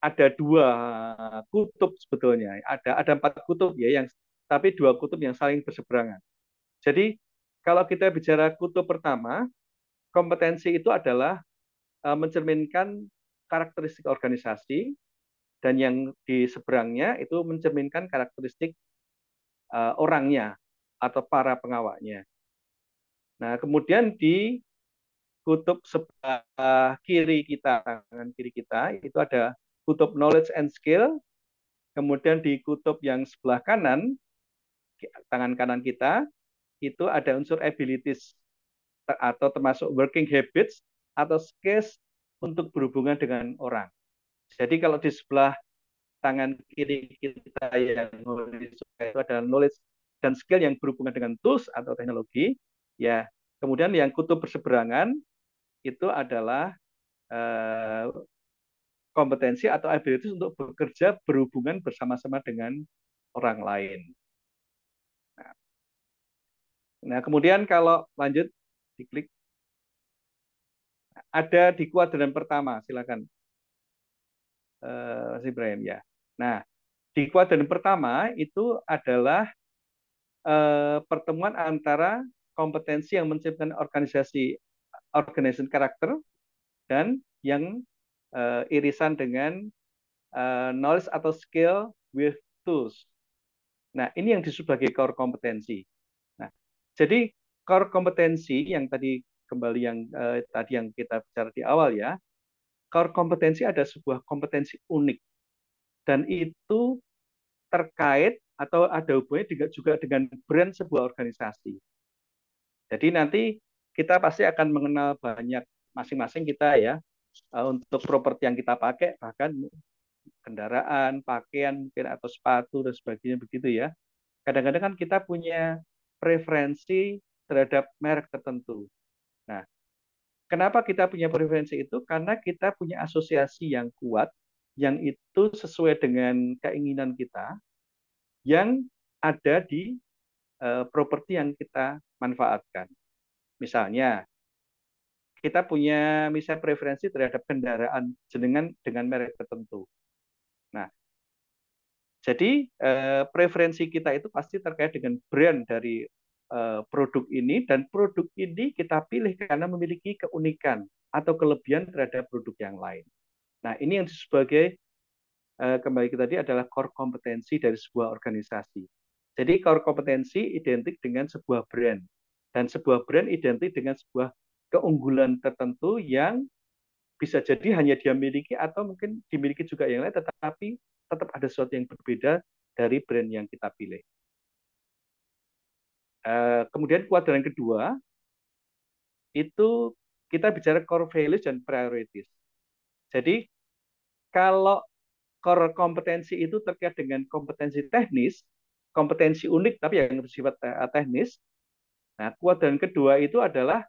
[SPEAKER 2] ada 2 kutub sebetulnya. Ada 4 kutub ya, tapi 2 kutub yang saling berseberangan. Jadi kalau kita bicara kutub pertama, kompetensi itu adalah mencerminkan karakteristik organisasi, dan yang di seberangnya itu mencerminkan karakteristik orangnya atau para pengawalnya. Nah, kemudian di kutub sebelah kiri kita, tangan kiri kita, itu ada kutub knowledge and skill. Kemudian di kutub yang sebelah kanan, tangan kanan kita, itu ada unsur abilities atau termasuk working habits atau skills untuk berhubungan dengan orang. Jadi kalau di sebelah tangan kiri kita yang itu ada knowledge dan skill yang berhubungan dengan tools atau teknologi, ya. Kemudian yang kutub berseberangan itu adalah kompetensi atau abilities untuk bekerja berhubungan bersama-sama dengan orang lain. Nah, kemudian kalau lanjut diklik, ada di kuadran pertama, silakan Mas Ibrahim ya. Nah, di kuadran pertama itu adalah pertemuan antara kompetensi yang menciptakan organization karakter dan yang irisan dengan knowledge atau skill with tools. Nah, ini yang disebut sebagai core kompetensi. Nah, jadi core kompetensi yang tadi kembali yang kita bicara di awal ya, core kompetensi ada sebuah kompetensi unik dan itu terkait atau ada hubungannya juga dengan brand sebuah organisasi. Jadi nanti kita pasti akan mengenal banyak masing-masing kita ya untuk properti yang kita pakai, bahkan kendaraan, pakaian mungkin atau sepatu dan sebagainya begitu ya. Kadang-kadang kan kita punya preferensi terhadap merek tertentu. Nah, kenapa kita punya preferensi itu? Karena kita punya asosiasi yang kuat yang itu sesuai dengan keinginan kita yang ada di properti yang kita manfaatkan. Misalnya, kita punya misalnya preferensi terhadap kendaraan jenengan dengan merek tertentu. Nah, jadi preferensi kita itu pasti terkait dengan brand dari produk ini dan produk ini kita pilih karena memiliki keunikan atau kelebihan terhadap produk yang lain. Nah, ini yang sebagai kembali ke tadi adalah core kompetensi dari sebuah organisasi. Jadi core kompetensi identik dengan sebuah brand dan sebuah brand identik dengan sebuah keunggulan tertentu yang bisa jadi hanya dia miliki atau mungkin dimiliki juga yang lain, tetapi tetap ada sesuatu yang berbeda dari brand yang kita pilih. Kemudian kuadran kedua itu kita bicara core values dan priorities. Jadi kalau core kompetensi itu terkait dengan kompetensi teknis, kompetensi unik tapi yang bersifat teknis. Nah, kuadran kedua itu adalah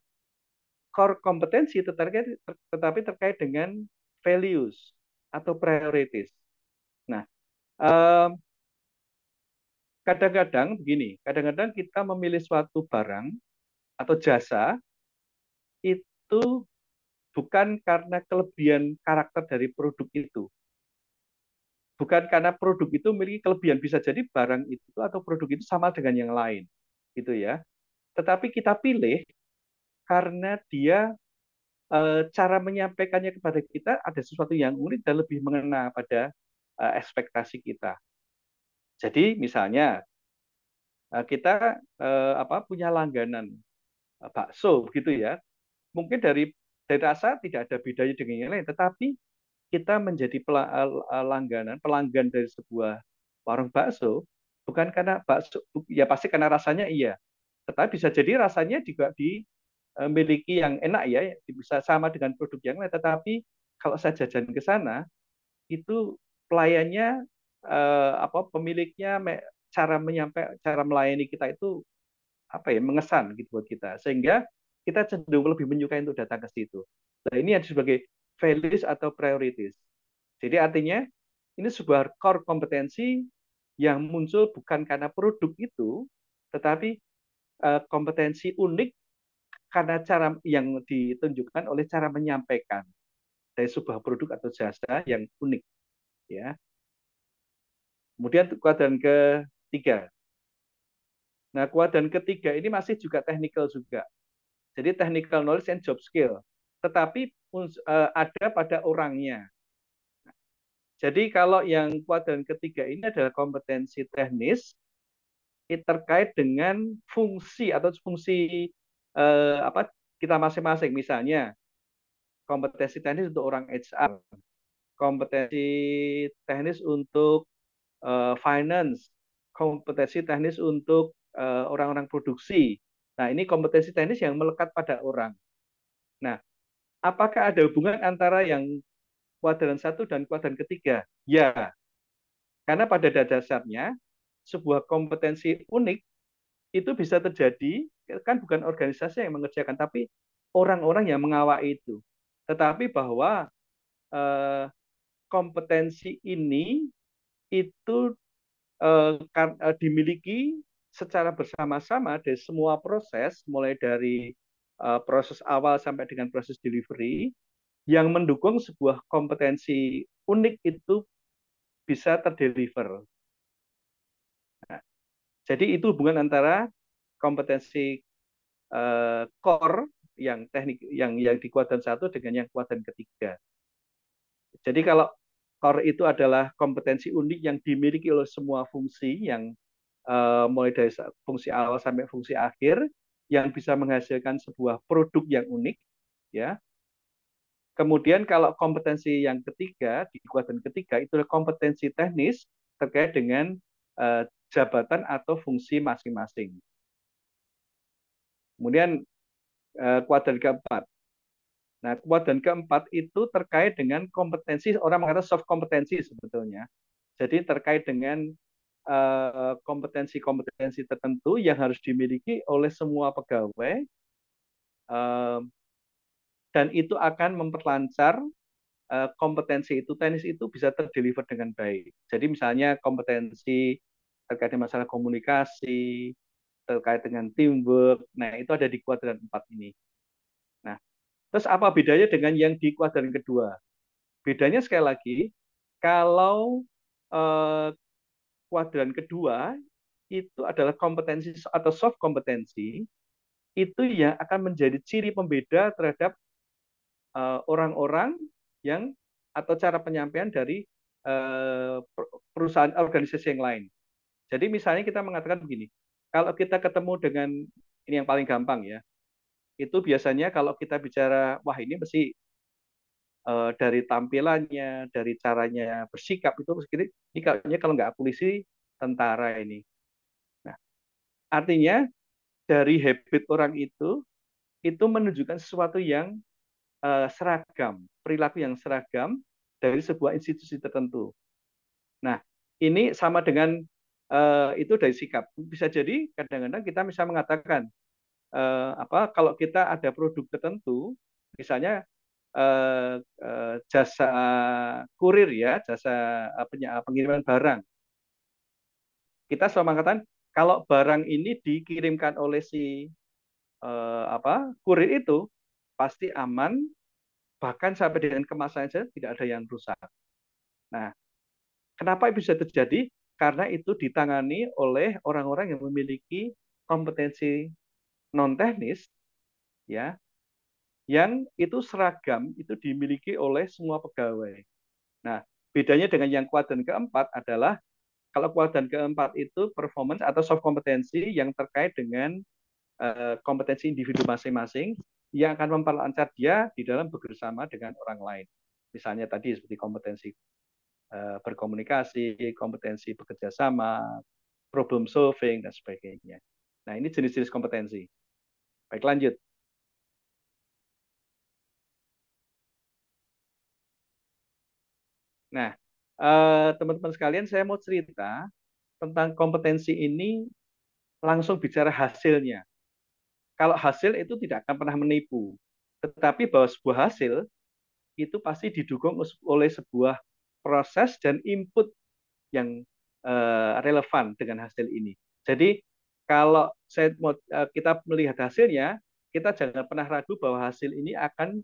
[SPEAKER 2] core kompetensi tetapi terkait dengan values atau priorities. Nah, kadang-kadang begini, kadang-kadang kita memilih suatu barang atau jasa itu bukan karena kelebihan karakter dari produk itu. Bukan karena produk itu memiliki kelebihan, bisa jadi barang itu atau produk itu sama dengan yang lain, gitu ya. Tetapi kita pilih karena dia cara menyampaikannya kepada kita ada sesuatu yang unik dan lebih mengena pada ekspektasi kita. Jadi misalnya kita punya langganan bakso begitu ya. Mungkin dari rasa tidak ada bedanya dengan yang lain, tetapi kita menjadi pelanggan dari sebuah warung bakso bukan karena bakso, ya pasti karena rasanya iya, tetapi bisa jadi rasanya juga dimiliki yang enak ya, bisa sama dengan produk yang lain, tetapi kalau saya jajan ke sana itu pelayannya pemiliknya cara melayani kita itu mengesan gitu buat kita, sehingga kita cenderung lebih menyukai untuk datang ke situ. Nah, ini yang sebagai values atau priorities. Jadi artinya ini sebuah core kompetensi yang muncul bukan karena produk itu, tetapi kompetensi unik karena cara yang ditunjukkan oleh cara menyampaikan dari sebuah produk atau jasa yang unik, ya. Kemudian kuadran ketiga. Nah, kuadran ketiga ini masih juga technical juga. Jadi technical knowledge and job skill. Tetapi ada pada orangnya. Jadi kalau yang kuadran ketiga ini adalah kompetensi teknis terkait dengan fungsi atau fungsi kita masing-masing. Misalnya kompetensi teknis untuk orang HR, kompetensi teknis untuk finance, kompetensi teknis untuk orang-orang produksi. Nah, ini kompetensi teknis yang melekat pada orang. Nah, apakah ada hubungan antara yang kuadran satu dan kuadran ketiga? Ya, karena pada dasarnya sebuah kompetensi unik itu bisa terjadi, kan bukan organisasi yang mengerjakan, tapi orang-orang yang mengawal itu. Tetapi bahwa eh, kompetensi ini itu dimiliki secara bersama-sama dari semua proses, mulai dari proses awal sampai dengan proses delivery, yang mendukung sebuah kompetensi unik itu bisa terdeliver. Nah, jadi itu hubungan antara kompetensi core yang teknik yang di kuadran satu dengan yang kuadran ketiga. Jadi kalau core itu adalah kompetensi unik yang dimiliki oleh semua fungsi yang mulai dari fungsi awal sampai fungsi akhir yang bisa menghasilkan sebuah produk yang unik, ya. Kemudian kalau kompetensi yang ketiga di kuadran ketiga itu adalah kompetensi teknis terkait dengan jabatan atau fungsi masing-masing. Kemudian kuadran keempat. Nah, kuadran keempat itu terkait dengan kompetensi, orang mengatakan soft kompetensi sebetulnya. Jadi terkait dengan kompetensi-kompetensi tertentu yang harus dimiliki oleh semua pegawai, dan itu akan memperlancar kompetensi itu, teknis itu bisa terdeliver dengan baik. Jadi misalnya kompetensi terkait dengan masalah komunikasi, terkait dengan teamwork, nah itu ada di kuadran 4 ini. Nah, terus apa bedanya dengan yang di kuadran kedua? Bedanya sekali lagi, kalau eh, kuadran kedua itu adalah kompetensi atau soft kompetensi, itu yang akan menjadi ciri pembeda terhadap orang-orang yang atau cara penyampaian dari perusahaan organisasi yang lain. Jadi misalnya kita mengatakan begini, kalau kita ketemu dengan, ini yang paling gampang ya, itu biasanya kalau kita bicara, wah ini mesti dari tampilannya, dari caranya bersikap itu ini kayaknya kalau nggak polisi, tentara ini. Nah, artinya dari habit orang itu menunjukkan sesuatu yang seragam, perilaku yang seragam dari sebuah institusi tertentu. Nah, ini sama dengan itu dari sikap. Bisa jadi kadang-kadang kita bisa mengatakan kalau kita ada produk tertentu, misalnya jasa kurir ya, jasa pengiriman barang. Kita selalu mengatakan kalau barang ini dikirimkan oleh si kurir itu pasti aman, bahkan sampai dengan kemasan saja tidak ada yang rusak. Nah, kenapa itu bisa terjadi? Karena itu ditangani oleh orang-orang yang memiliki kompetensi non teknis, ya, yang itu seragam itu dimiliki oleh semua pegawai. Nah, bedanya dengan yang kuadran keempat adalah kalau kuadran keempat itu performance atau soft kompetensi yang terkait dengan kompetensi individu masing-masing yang akan memperlancar dia di dalam bekerjasama dengan orang lain. Misalnya tadi seperti kompetensi berkomunikasi, kompetensi bekerja sama, problem solving, dan sebagainya. Nah, ini jenis-jenis kompetensi. Baik, lanjut. Nah, teman-teman sekalian, saya mau cerita tentang kompetensi ini langsung bicara hasilnya. Kalau hasil itu tidak akan pernah menipu. Tetapi bahwa sebuah hasil itu pasti didukung oleh sebuah proses dan input yang relevan dengan hasil ini. Jadi kalau kita melihat hasilnya, kita jangan pernah ragu bahwa hasil ini akan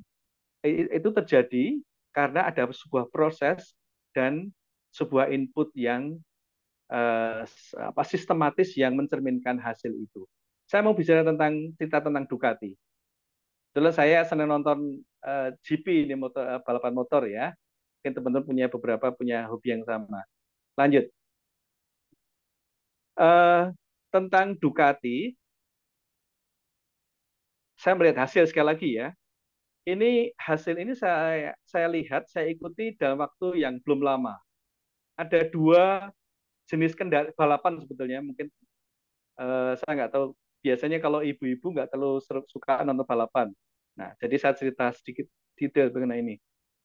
[SPEAKER 2] itu terjadi karena ada sebuah proses dan sebuah input yang sistematis yang mencerminkan hasil itu. Saya mau bicara tentang cerita tentang Ducati. Dulu saya senang nonton GP ini balapan motor ya. Mungkin teman-teman punya beberapa punya hobi yang sama. Lanjut. Eh, tentang Ducati, saya melihat hasil sekali lagi ya. Ini hasil ini saya lihat, saya ikuti dalam waktu yang belum lama. Ada dua jenis kendara balapan sebetulnya. Mungkin saya nggak tahu. Biasanya kalau ibu-ibu nggak terlalu suka nonton balapan. Nah, jadi saya cerita sedikit detail mengenai ini.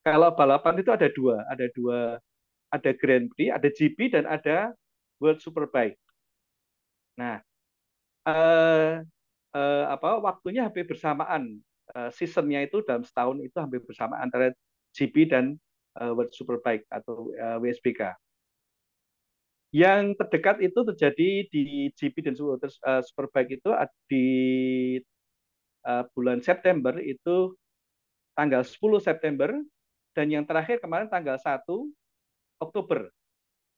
[SPEAKER 2] Kalau balapan itu ada Grand Prix, ada GP dan ada World Superbike. Nah, eh, waktunya hampir bersamaan. Seasonnya itu dalam setahun itu hampir bersamaan antara GP dan World Superbike atau WSBK. Yang terdekat itu terjadi di GP dan Superbike itu di bulan September itu tanggal 10 September dan yang terakhir kemarin tanggal 1 Oktober.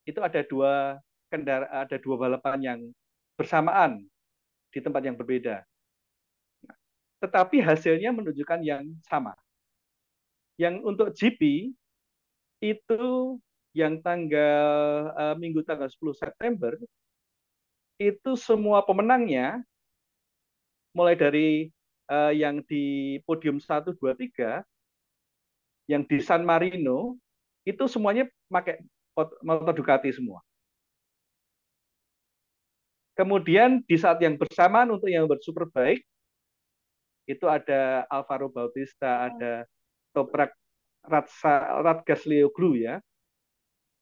[SPEAKER 2] Itu ada dua balapan yang bersamaan di tempat yang berbeda. Tetapi hasilnya menunjukkan yang sama. Yang untuk GP itu yang Minggu tanggal 10 September itu semua pemenangnya mulai dari yang di podium 1, 2, 3, yang di San Marino itu semuanya pakai motor Ducati semua. Kemudian di saat yang bersamaan untuk yang bersuperbike itu ada Alvaro Bautista, ada Toprak Ratgaslioglu ya,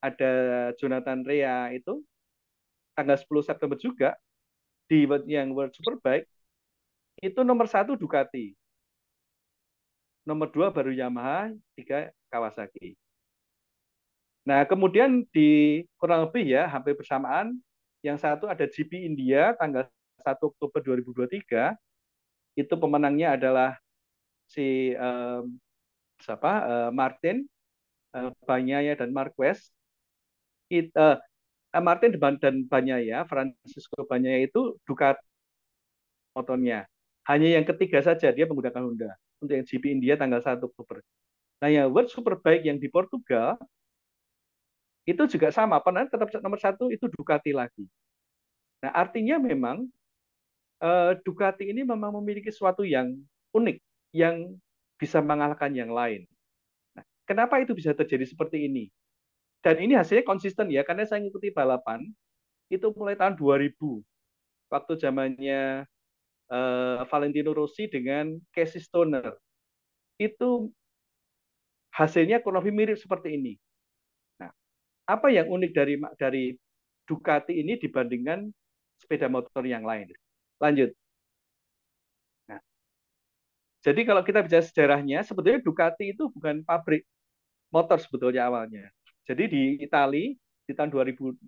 [SPEAKER 2] ada Jonathan Rea itu tanggal 10 September juga di yang World Superbike itu nomor 1 Ducati, nomor 2 baru Yamaha, 3 Kawasaki. Nah kemudian di kurang lebih ya hampir bersamaan yang satu ada GP India tanggal 1 Oktober 2023 itu pemenangnya adalah si Martin, Bagnaia dan Marquez. Martin dan Bagnaia, Francisco Bagnaia itu Ducati motornya. Hanya yang ketiga saja dia menggunakan Honda untuk yang GP India tanggal 1 Oktober. Nah, yang World Superbike yang di Portugal itu juga sama, pernah tetap nomor 1 itu Ducati lagi. Nah, artinya memang Ducati ini memang memiliki sesuatu yang unik yang bisa mengalahkan yang lain. Nah, kenapa itu bisa terjadi seperti ini? Dan ini hasilnya konsisten ya, karena saya ngikuti balapan itu mulai tahun 2000, waktu zamannya Valentino Rossi dengan Casey Stoner. Itu hasilnya kurang lebih mirip seperti ini. Nah, apa yang unik dari Ducati ini dibandingkan sepeda motor yang lain? Lanjut. Nah, jadi kalau kita bicara sejarahnya, sebetulnya Ducati itu bukan pabrik motor sebetulnya awalnya. Jadi di Italia di tahun 2019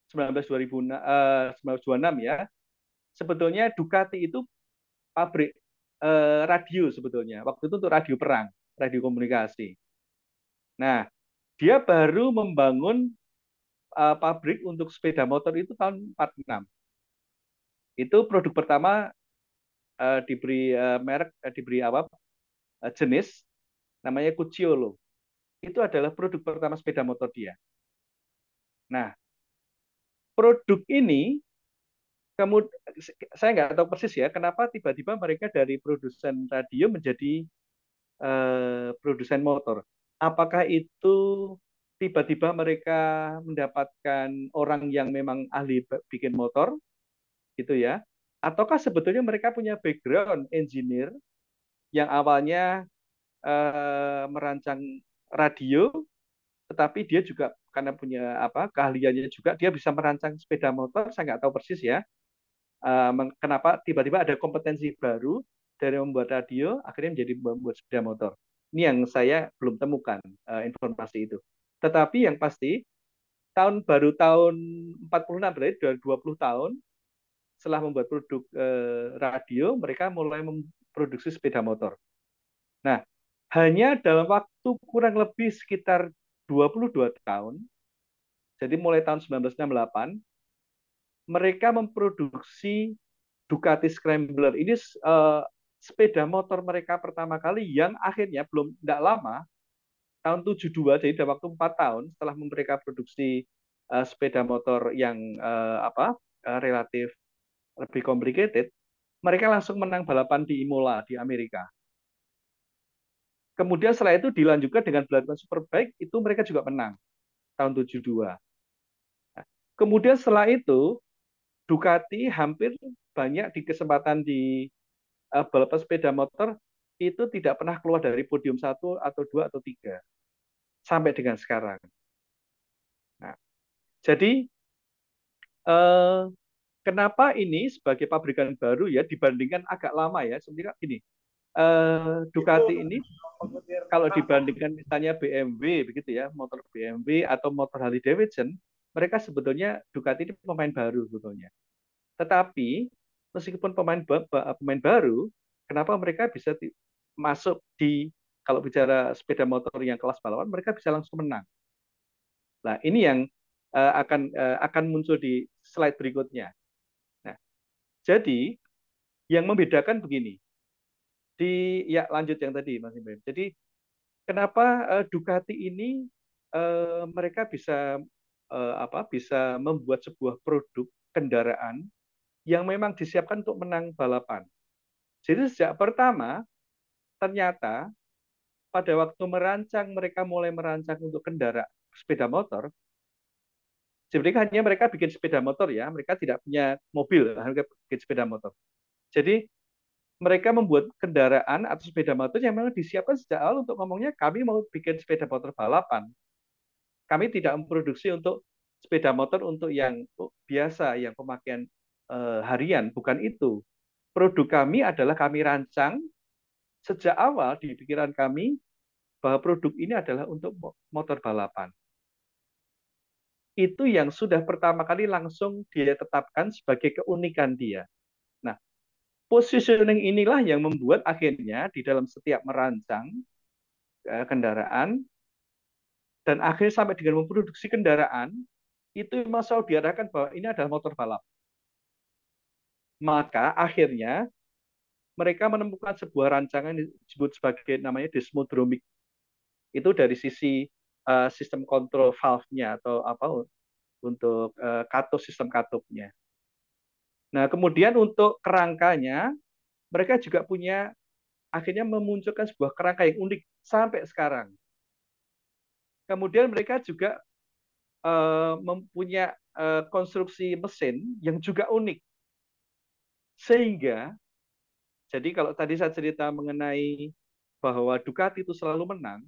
[SPEAKER 2] 1926 ya, sebetulnya Ducati itu pabrik radio sebetulnya. Waktu itu untuk radio perang, radio komunikasi. Nah, dia baru membangun pabrik untuk sepeda motor itu tahun 46. Itu produk pertama diberi merek, diberi apa jenis namanya Cucciolo. Itu adalah produk pertama sepeda motor dia. Nah, produk ini kemudian saya nggak tahu persis ya kenapa tiba-tiba mereka dari produsen radio menjadi produsen motor. Apakah itu tiba-tiba mereka mendapatkan orang yang memang ahli bikin motor, gitu ya? Ataukah sebetulnya mereka punya background engineer yang awalnya merancang radio, tetapi dia juga karena punya apa keahliannya juga dia bisa merancang sepeda motor. Saya nggak tahu persis ya. Kenapa tiba-tiba ada kompetensi baru dari membuat radio akhirnya menjadi membuat sepeda motor. Ini yang saya belum temukan informasi itu. Tetapi yang pasti tahun 46 berarti sudah 20 tahun setelah membuat produk radio, mereka mulai memproduksi sepeda motor. Nah, hanya dalam waktu kurang lebih sekitar 22 tahun, jadi mulai tahun 1968, mereka memproduksi Ducati Scrambler. Ini sepeda motor mereka pertama kali yang akhirnya belum tidak lama, tahun 72, jadi dalam waktu 4 tahun setelah mereka produksi sepeda motor yang relatif lebih complicated, mereka langsung menang balapan di Imola di Amerika. Kemudian setelah itu dilanjutkan dengan balapan Superbike, itu mereka juga menang tahun 72. Nah, kemudian setelah itu Ducati hampir banyak di kesempatan di balapan sepeda motor itu tidak pernah keluar dari podium satu atau dua atau tiga sampai dengan sekarang. Nah, jadi eh, kenapa ini sebagai pabrikan baru ya dibandingkan agak lama ya sebenarnya ini Ducati ini kalau dibandingkan misalnya BMW begitu ya, motor BMW atau motor Harley Davidson, mereka sebetulnya Ducati ini pemain baru sebetulnya. Tetapi meskipun pemain baru, kenapa mereka bisa masuk di kalau bicara sepeda motor yang kelas balapan, mereka bisa langsung menang. Nah, ini yang akan muncul di slide berikutnya. Nah, jadi yang membedakan begini. Ya lanjut yang tadi Mas Ibrahim. Jadi kenapa Ducati ini mereka bisa bisa membuat sebuah produk kendaraan yang memang disiapkan untuk menang balapan. Jadi sejak pertama ternyata pada waktu mereka mulai merancang untuk kendaraan sepeda motor, sebenarnya hanya mereka bikin sepeda motor ya, mereka tidak punya mobil, mereka bikin sepeda motor. Jadi mereka membuat kendaraan atau sepeda motor yang memang disiapkan sejak awal untuk ngomongnya kami mau bikin sepeda motor balapan. Kami tidak memproduksi untuk sepeda motor untuk yang biasa, yang pemakaian harian, bukan itu. Produk kami adalah kami rancang sejak awal di pikiran kami bahwa produk ini adalah untuk motor balapan. Itu yang sudah pertama kali langsung dia tetapkan sebagai keunikan dia. Nah, positioning inilah yang membuat akhirnya di dalam setiap merancang kendaraan dan akhirnya sampai dengan memproduksi kendaraan itu memang selalu diarahkan bahwa ini adalah motor balap. Maka akhirnya mereka menemukan sebuah rancangan yang disebut sebagai namanya desmodromic. Itu dari sisi sistem kontrol valve-nya atau apa untuk sistem katupnya. Nah, kemudian untuk kerangkanya mereka juga punya akhirnya memunculkan sebuah kerangka yang unik sampai sekarang. Kemudian mereka juga mempunyai konstruksi mesin yang juga unik. Sehingga, jadi kalau tadi saya cerita mengenai bahwa Ducati itu selalu menang,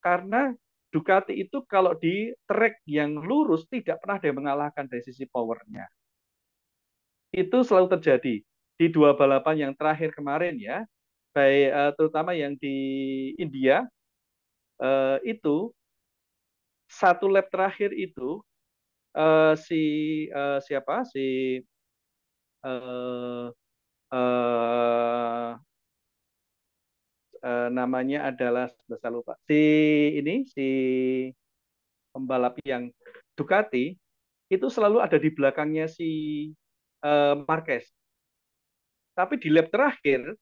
[SPEAKER 2] karena Ducati itu kalau di trek yang lurus tidak pernah ada yang mengalahkan dari sisi powernya. Itu selalu terjadi di dua balapan yang terakhir kemarin ya, baik terutama yang di India itu satu lap terakhir itu si siapa si eh, eh, namanya adalah saya lupa si ini si pembalap yang Ducati itu selalu ada di belakangnya si Marquez. Tapi di lap terakhir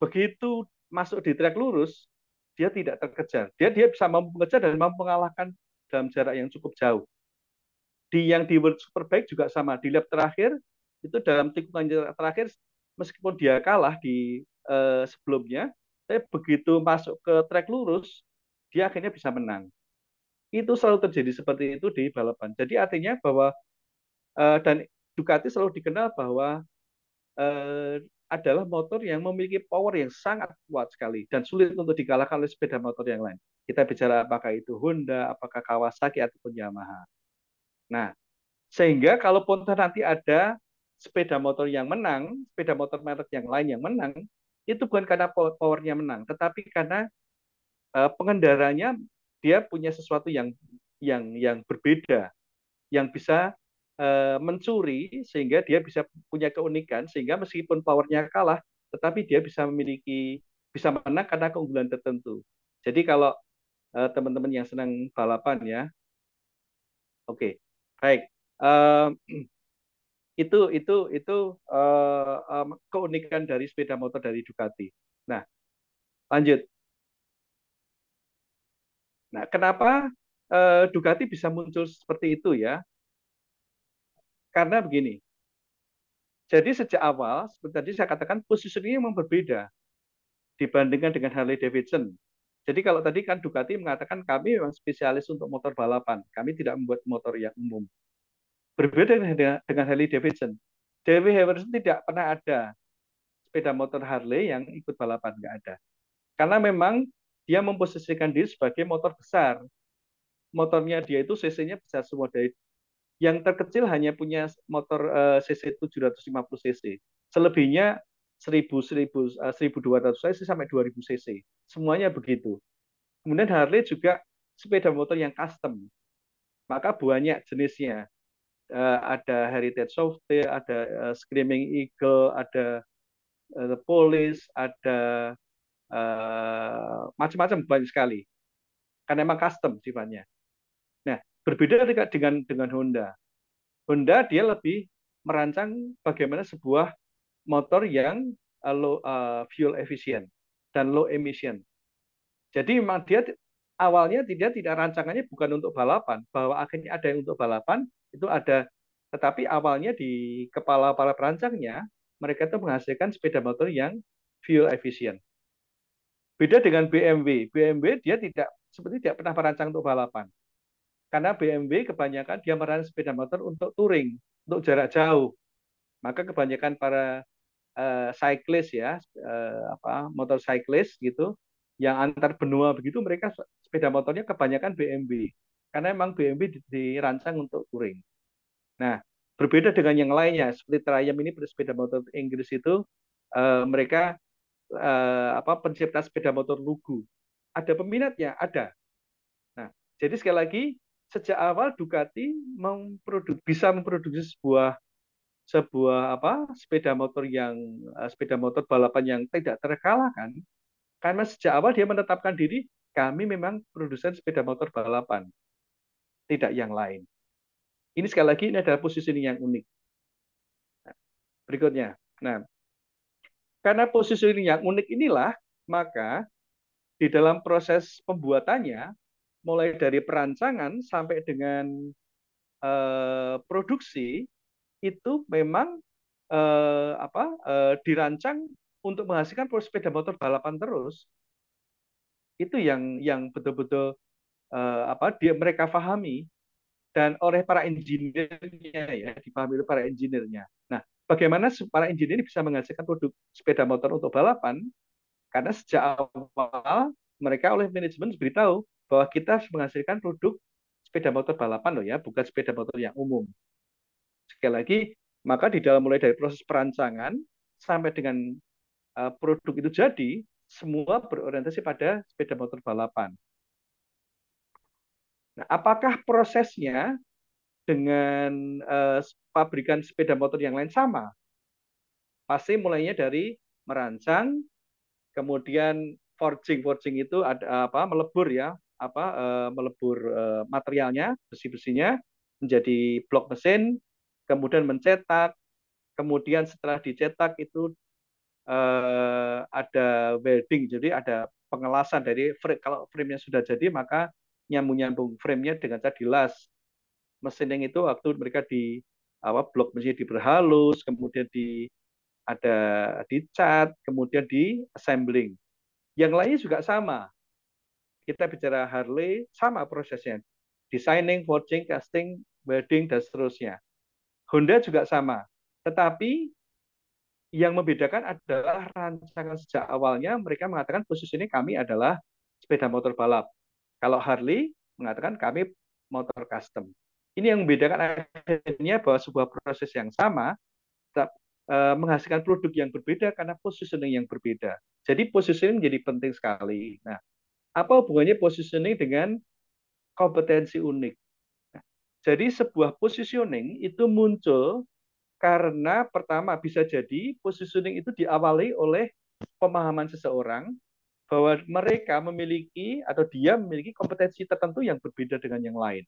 [SPEAKER 2] begitu masuk di trek lurus dia tidak terkejar. Dia bisa mampu mengejar dan mampu mengalahkan dalam jarak yang cukup jauh. Yang di World Superbike juga sama di lap terakhir itu dalam tikungan terakhir meskipun dia kalah di sebelumnya, tapi begitu masuk ke trek lurus dia akhirnya bisa menang. Itu selalu terjadi seperti itu di balapan. Jadi artinya bahwa dan Ducati selalu dikenal bahwa adalah motor yang memiliki power yang sangat kuat sekali dan sulit untuk dikalahkan oleh sepeda motor yang lain. Kita bicara apakah itu Honda, apakah Kawasaki ataupun Yamaha. Nah, sehingga kalaupun nanti ada sepeda motor yang menang, sepeda motor merek yang lain yang menang, itu bukan karena powernya menang, tetapi karena pengendaranya dia punya sesuatu yang berbeda, yang bisa mencuri sehingga dia bisa punya keunikan sehingga meskipun powernya kalah, tetapi dia bisa menang karena keunggulan tertentu. Jadi kalau teman-teman yang senang balapan ya, oke, okay. Baik. Uh, itu keunikan dari sepeda motor dari Ducati. Nah, lanjut. Nah, kenapa Ducati bisa muncul seperti itu ya? Karena begini. Jadi sejak awal, seperti tadi saya katakan posisinya memang berbeda dibandingkan dengan Harley Davidson. Jadi kalau tadi kan Ducati mengatakan kami memang spesialis untuk motor balapan, kami tidak membuat motor yang umum. Berbeda dengan Harley Davidson. Harley Davidson tidak pernah ada sepeda motor Harley yang ikut balapan, nggak ada. Karena memang dia memposisikan diri sebagai motor besar. Motornya dia itu cc-nya besar semua. Dari yang terkecil hanya punya motor cc 750 cc. Selebihnya 1200 cc sampai 2000 cc. Semuanya begitu. Kemudian Harley juga sepeda motor yang custom. Maka banyak jenisnya. Ada Heritage Softail, ada Screaming Eagle, ada Police, ada macam-macam banyak sekali. Karena memang custom sifatnya. Nah, berbeda dengan Honda. Honda dia lebih merancang bagaimana sebuah motor yang low fuel efficient dan low emission. Jadi memang dia awalnya tidak rancangannya bukan untuk balapan, bahwa akhirnya ada yang untuk balapan itu ada, tetapi awalnya di kepala para perancangnya mereka itu menghasilkan sepeda motor yang fuel efficient. Beda dengan BMW. BMW dia seperti tidak pernah merancang untuk balapan. Karena BMW kebanyakan dia merancang sepeda motor untuk touring, untuk jarak jauh. Maka kebanyakan para cyclist ya, motor cyclist gitu, yang antar benua begitu mereka sepeda motornya kebanyakan BMW. Karena memang BMW dirancang untuk touring. Nah, berbeda dengan yang lainnya seperti Triumph ini sepeda motor Inggris itu mereka pencipta sepeda motor lugu. Ada peminatnya, ada. Nah, jadi sekali lagi sejak awal Ducati bisa memproduksi sebuah sebuah sepeda motor sepeda motor balapan yang tidak terkalahkan karena sejak awal dia menetapkan diri kami memang produsen sepeda motor balapan, tidak yang lain. Ini sekali lagi ini adalah posisi yang unik. Nah, berikutnya. Nah, karena posisi yang unik inilah maka di dalam proses pembuatannya mulai dari perancangan sampai dengan produksi itu memang dirancang untuk menghasilkan sepeda motor balapan terus, itu yang betul-betul dia mereka pahami dan oleh para engineer-nya ya, dipahami oleh para engineer-nya. Nah, bagaimana para engineer ini bisa menghasilkan produk sepeda motor untuk balapan? Karena sejak awal mereka oleh manajemen diberitahu bahwa kita harus menghasilkan produk sepeda motor balapan loh ya, bukan sepeda motor yang umum. Sekali lagi, maka di dalam mulai dari proses perancangan sampai dengan produk itu jadi, semua berorientasi pada sepeda motor balapan. Nah, apakah prosesnya dengan pabrikan sepeda motor yang lain sama? Pasti mulainya dari merancang, kemudian forging. Forging itu ada melebur ya, melebur materialnya, besi-besinya menjadi blok mesin, kemudian mencetak, kemudian setelah dicetak itu ada welding, jadi ada pengelasan dari frame. Kalau frame-nya sudah jadi, maka nyambung-nyambung frame-nya dengan cara dilas. Mesin itu waktu mereka di blok mesin diperhalus, kemudian ada dicat, kemudian di assembling. Yang lainnya juga sama. Kita bicara Harley, sama prosesnya. Designing, forging, casting, welding, dan seterusnya. Honda juga sama. Tetapi yang membedakan adalah rancangan sejak awalnya mereka mengatakan posisi ini kami adalah sepeda motor balap. Kalau Harley mengatakan kami motor custom. Ini yang membedakan akhirnya bahwa sebuah proses yang sama menghasilkan produk yang berbeda karena positioning yang berbeda. Jadi positioning menjadi penting sekali. Nah, apa hubungannya positioning dengan kompetensi unik? Nah, jadi sebuah positioning itu muncul karena pertama bisa jadi positioning itu diawali oleh pemahaman seseorang bahwa mereka memiliki atau dia memiliki kompetensi tertentu yang berbeda dengan yang lain.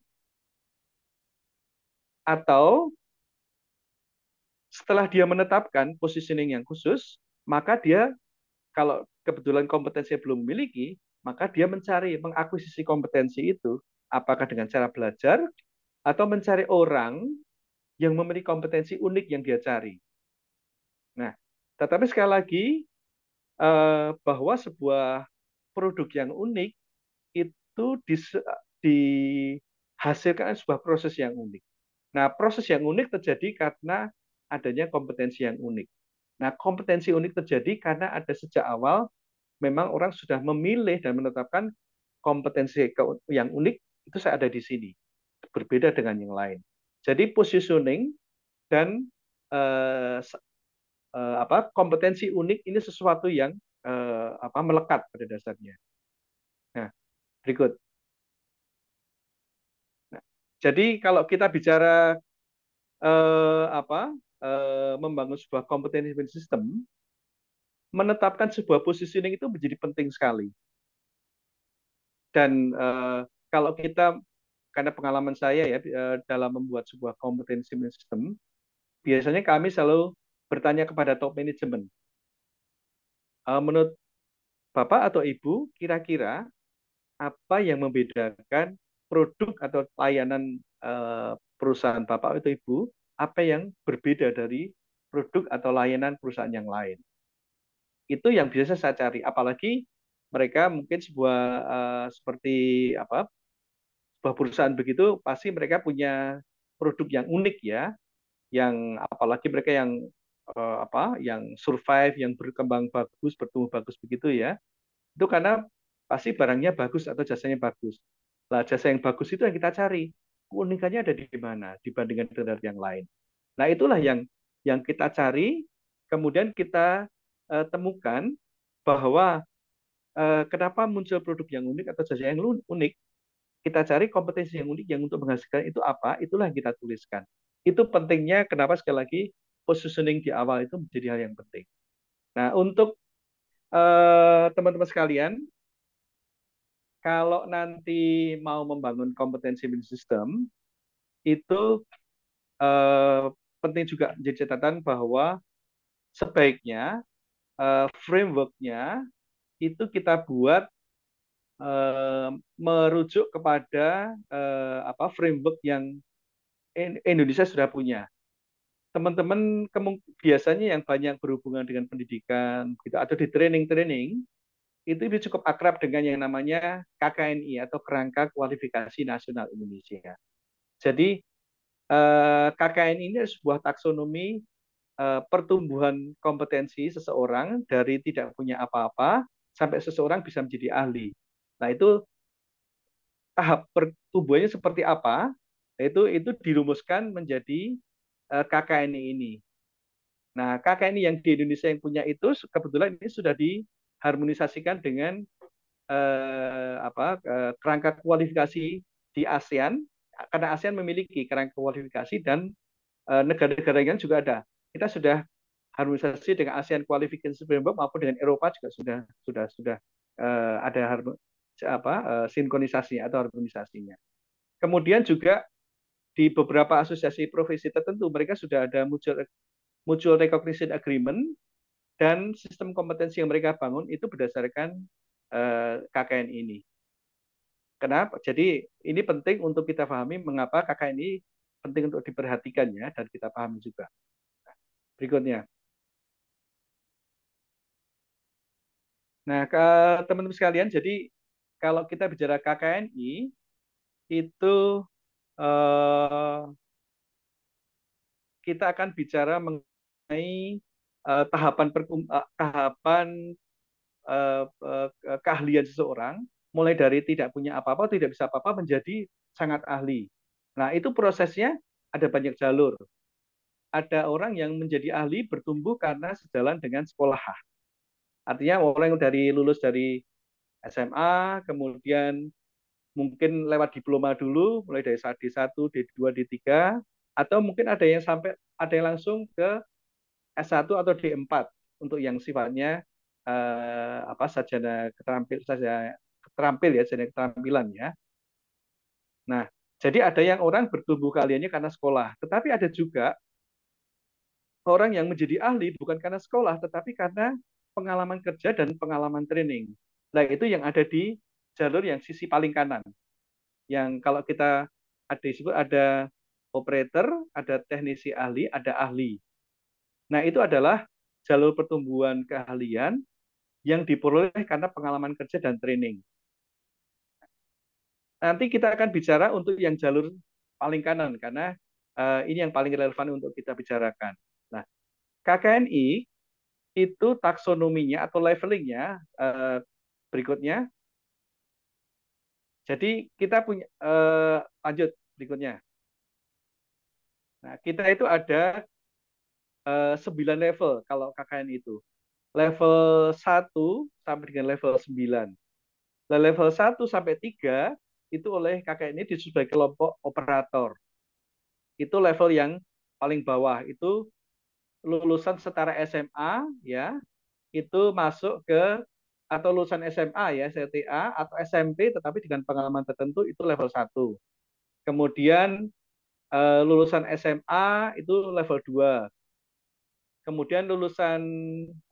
[SPEAKER 2] Atau setelah dia menetapkan positioning yang khusus, maka dia kalau kebetulan kompetensi belum memiliki, maka dia mencari, mengakuisisi kompetensi itu, apakah dengan cara belajar atau mencari orang yang memiliki kompetensi unik yang dia cari. Nah, tetapi sekali lagi bahwa sebuah produk yang unik itu dihasilkan sebuah proses yang unik. Nah, proses yang unik terjadi karena adanya kompetensi yang unik. Nah, kompetensi unik terjadi karena ada sejak awal memang orang sudah memilih dan menetapkan kompetensi yang unik itu saya ada di sini, berbeda dengan yang lain. Jadi positioning dan eh, kompetensi unik ini sesuatu yang melekat pada dasarnya. Nah, berikut. Nah, jadi kalau kita bicara eh, apa membangun sebuah kompetensi system, menetapkan sebuah positioning itu menjadi penting sekali. Dan kalau kita, karena pengalaman saya ya dalam membuat sebuah kompetensi system, biasanya kami selalu bertanya kepada top management, menurut Bapak atau Ibu, kira-kira apa yang membedakan produk atau layanan perusahaan Bapak atau Ibu, apa yang berbeda dari produk atau layanan perusahaan yang lain. Itu yang biasa saya cari, apalagi mereka mungkin seperti sebuah perusahaan begitu, pasti mereka punya produk yang unik ya, yang apalagi mereka yang survive, yang berkembang bagus, bertumbuh bagus begitu ya. Itu karena pasti barangnya bagus atau jasanya bagus. Nah, jasa yang bagus itu yang kita cari. Keunikannya ada di mana dibandingkan dengan yang lain. Nah, itulah yang kita cari, kemudian kita temukan bahwa kenapa muncul produk yang unik atau jasa yang unik. Kita cari kompetensi yang unik yang untuk menghasilkan itu apa, itulah yang kita tuliskan. Itu pentingnya kenapa sekali lagi positioning di awal itu menjadi hal yang penting. Nah, untuk teman-teman sekalian, kalau nanti mau membangun kompetensi system, itu eh, penting juga menjadi catatan bahwa sebaiknya framework-nya itu kita buat merujuk kepada framework yang Indonesia sudah punya. teman-teman biasanya yang banyak berhubungan dengan pendidikan gitu atau di training-training itu cukup akrab dengan yang namanya KKNI atau Kerangka Kualifikasi Nasional Indonesia. Jadi KKNI ini sebuah taksonomi pertumbuhan kompetensi seseorang dari tidak punya apa-apa sampai seseorang bisa menjadi ahli. Nah, itu tahap pertumbuhannya seperti apa? Itu dirumuskan menjadi KKNI ini. Nah, KKNI yang di Indonesia yang punya itu kebetulan ini sudah diharmonisasikan dengan kerangka kualifikasi di ASEAN karena ASEAN memiliki kerangka kualifikasi dan negara-negara yang juga ada. Kita sudah harmonisasi dengan ASEAN Qualification Framework maupun dengan Eropa juga sudah ada sinkronisasinya atau harmonisasinya. Kemudian juga di beberapa asosiasi profesi tertentu mereka sudah ada mutual recognition agreement dan sistem kompetensi yang mereka bangun itu berdasarkan KKN ini. Kenapa? Jadi ini penting untuk kita pahami mengapa KKN ini penting untuk diperhatikan ya dan kita pahami juga. Berikutnya. Nah, ke teman-teman sekalian, jadi kalau kita bicara KKNI itu eh, kita akan bicara mengenai tahapan keahlian seseorang, mulai dari tidak punya apa-apa, tidak bisa apa-apa menjadi sangat ahli. Nah, itu prosesnya ada banyak jalur. Ada orang yang menjadi ahli bertumbuh karena sejalan dengan sekolah. Artinya orang yang lulus dari SMA, kemudian mungkin lewat diploma dulu, mulai dari D1, D2, D3, atau mungkin ada yang langsung ke S1 atau D4 untuk yang sifatnya sarjana keterampilan ya. Nah, jadi ada yang orang bertumbuh keahliannya karena sekolah, tetapi ada juga orang yang menjadi ahli bukan karena sekolah, tetapi karena pengalaman kerja dan pengalaman training. Nah, itu yang ada di jalur yang sisi paling kanan. Yang kalau kita disebut ada operator, ada teknisi ahli, ada ahli. Nah, itu adalah jalur pertumbuhan keahlian yang diperoleh karena pengalaman kerja dan training. Nanti kita akan bicara untuk yang jalur paling kanan karena ini yang paling relevan untuk kita bicarakan. Nah, KKNI itu taksonominya atau levelingnya berikutnya. Jadi kita punya lanjut berikutnya. Nah, kita itu ada 9 level kalau KKN itu. Level 1 sampai dengan level 9. Nah, level 1 sampai 3 itu oleh KKN ini disebut sebagai kelompok operator. Itu level yang paling bawah. Itu lulusan setara SMA ya, itu masuk ke atau lulusan SMA ya, CTA atau SMP tetapi dengan pengalaman tertentu itu level 1. Kemudian lulusan SMA itu level 2. Kemudian lulusan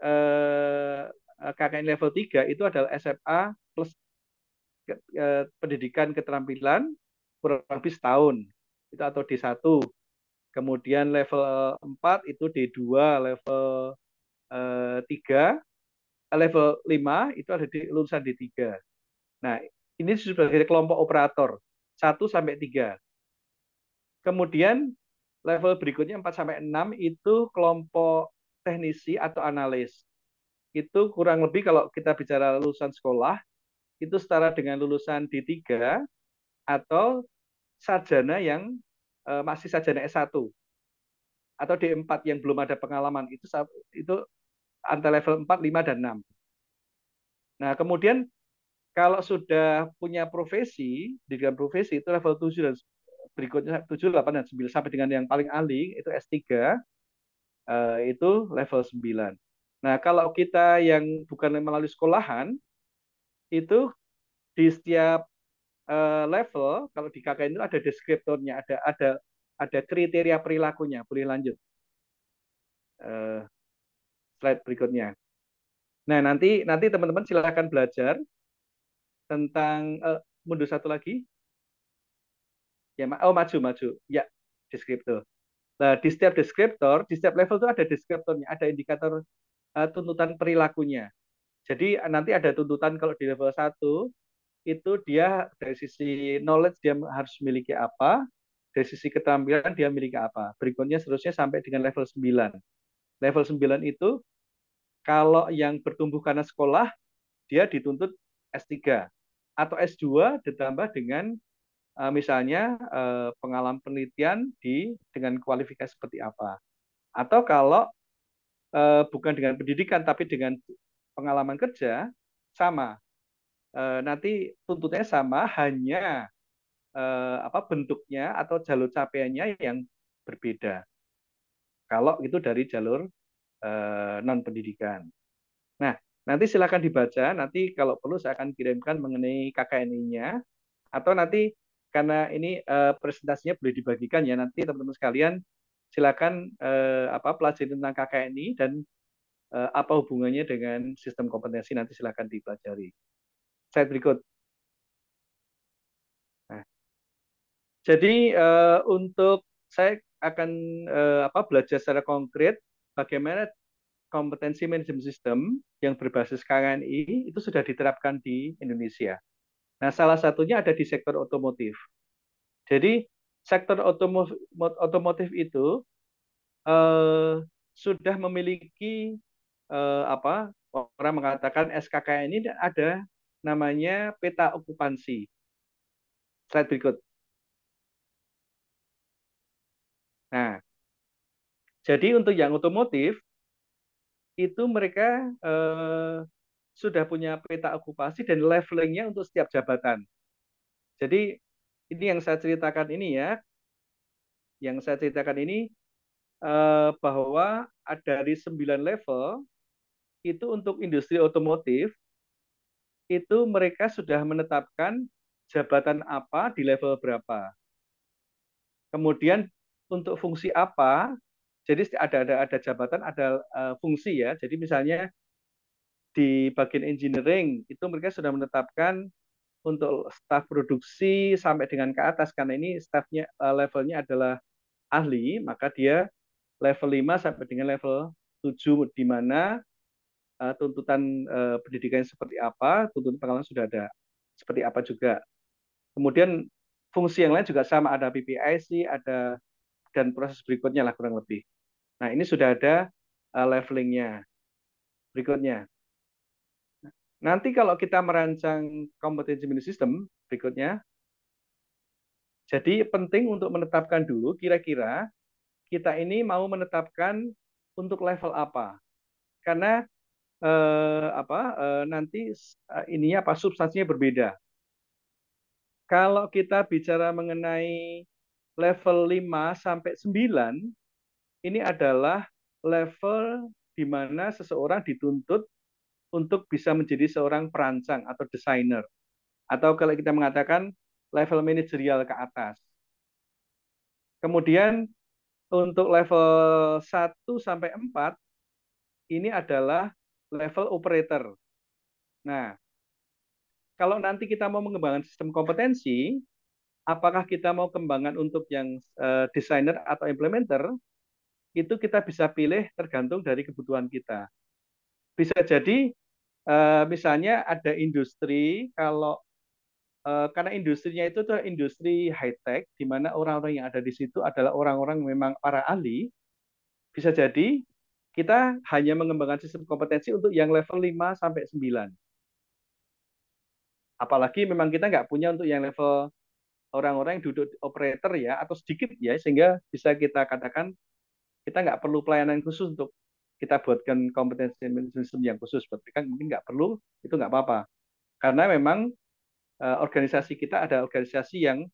[SPEAKER 2] eh, KKN level 3 itu adalah SMA plus pendidikan keterampilan kurang lebih setahun. Itu atau D1. Kemudian level 4 itu D2, level 3, level 5 itu ada di lulusan D3. Nah, ini sebagai kelompok operator 1 sampai 3. Kemudian level berikutnya 4 sampai 6 itu kelompok teknisi atau analis. Itu kurang lebih kalau kita bicara lulusan sekolah, itu setara dengan lulusan D3 atau sarjana yang masih sarjana S1 atau D4 yang belum ada pengalaman. Itu antara level 4, 5, dan 6. Nah, kemudian kalau sudah punya profesi, di dalam profesi itu level 7 dan berikutnya 7, 8, dan 9 sampai dengan yang paling ahli itu S3, itu level 9. Nah, kalau kita yang bukan melalui sekolahan, itu di setiap level, kalau di KKN itu ada deskriptornya, ada kriteria perilakunya. Boleh lanjut uh, slide berikutnya. Nah, nanti teman-teman silakan belajar tentang mundur satu lagi. Ya, maju. Ya, deskriptor. Nah, di setiap level itu ada deskriptornya, ada indikator tuntutan perilakunya. Jadi nanti ada tuntutan kalau di level 1 itu dia dari sisi knowledge dia harus memiliki apa, dari sisi keterampilan dia memiliki apa. Berikutnya seterusnya sampai dengan level 9. Level 9 itu kalau yang bertumbuh karena sekolah dia dituntut S3 atau S2 ditambah dengan misalnya pengalaman penelitian dengan kualifikasi seperti apa. Atau kalau bukan dengan pendidikan tapi dengan pengalaman kerja sama. Nanti tuntutannya sama, hanya bentuknya atau jalur capaiannya yang berbeda. Kalau itu dari jalur non pendidikan. Nah, nanti silakan dibaca. Nanti kalau perlu saya akan kirimkan mengenai KKNI-nya, atau nanti karena ini presentasinya boleh dibagikan ya, nanti teman-teman sekalian silakan pelajari tentang KKNI dan apa hubungannya dengan sistem kompetensi, nanti silakan dipelajari. Slide berikut. Nah, jadi untuk saya akan belajar secara konkret bagaimana kompetensi manajemen sistem yang berbasis KKNI itu sudah diterapkan di Indonesia. Nah, salah satunya ada di sektor otomotif. Jadi sektor otomotif itu sudah memiliki orang mengatakan SKKN ini ada namanya peta okupansi. Slide berikut. Nah, jadi untuk yang otomotif itu mereka sudah punya peta okupasi dan levelingnya untuk setiap jabatan. Jadi ini yang saya ceritakan ini ya, bahwa dari 9 level itu untuk industri otomotif itu mereka sudah menetapkan jabatan apa di level berapa. Kemudian untuk fungsi apa, jadi ada jabatan, ada fungsi ya. Jadi misalnya di bagian engineering itu mereka sudah menetapkan untuk staf produksi sampai dengan ke atas, karena ini stafnya levelnya adalah ahli, maka dia level 5 sampai dengan level 7, di mana tuntutan pendidikan seperti apa, tuntutan pengalaman sudah ada seperti apa juga. Kemudian fungsi yang lain juga sama, ada PPIC, ada dan proses berikutnya lah kurang lebih. Nah, ini sudah ada levelingnya. Berikutnya. Nanti kalau kita merancang kompetensi management system berikutnya, jadi penting untuk menetapkan dulu kira-kira kita ini mau menetapkan untuk level apa. Karena nanti ininya substansinya berbeda. Kalau kita bicara mengenai level 5 sampai 9, ini adalah level di mana seseorang dituntut untuk bisa menjadi seorang perancang atau desainer. Atau kalau kita mengatakan level manajerial ke atas. Kemudian untuk level 1 sampai 4 ini adalah level operator. Nah, kalau nanti kita mau mengembangkan sistem kompetensi, apakah kita mau kembangkan untuk yang desainer atau implementer, itu kita bisa pilih tergantung dari kebutuhan kita. Bisa jadi misalnya ada industri, kalau karena industrinya itu tuh industri high tech, di mana orang-orang yang ada di situ adalah orang-orang memang para ahli, bisa jadi kita hanya mengembangkan sistem kompetensi untuk yang level 5 sampai 9. Apalagi memang kita nggak punya untuk yang level orang-orang yang duduk operator ya, atau sedikit ya, sehingga bisa kita katakan kita nggak perlu pelayanan khusus untuk kita buatkan kompetensi sistem yang khusus. Berarti kan mungkin nggak perlu, itu nggak apa-apa. Karena memang organisasi kita ada organisasi yang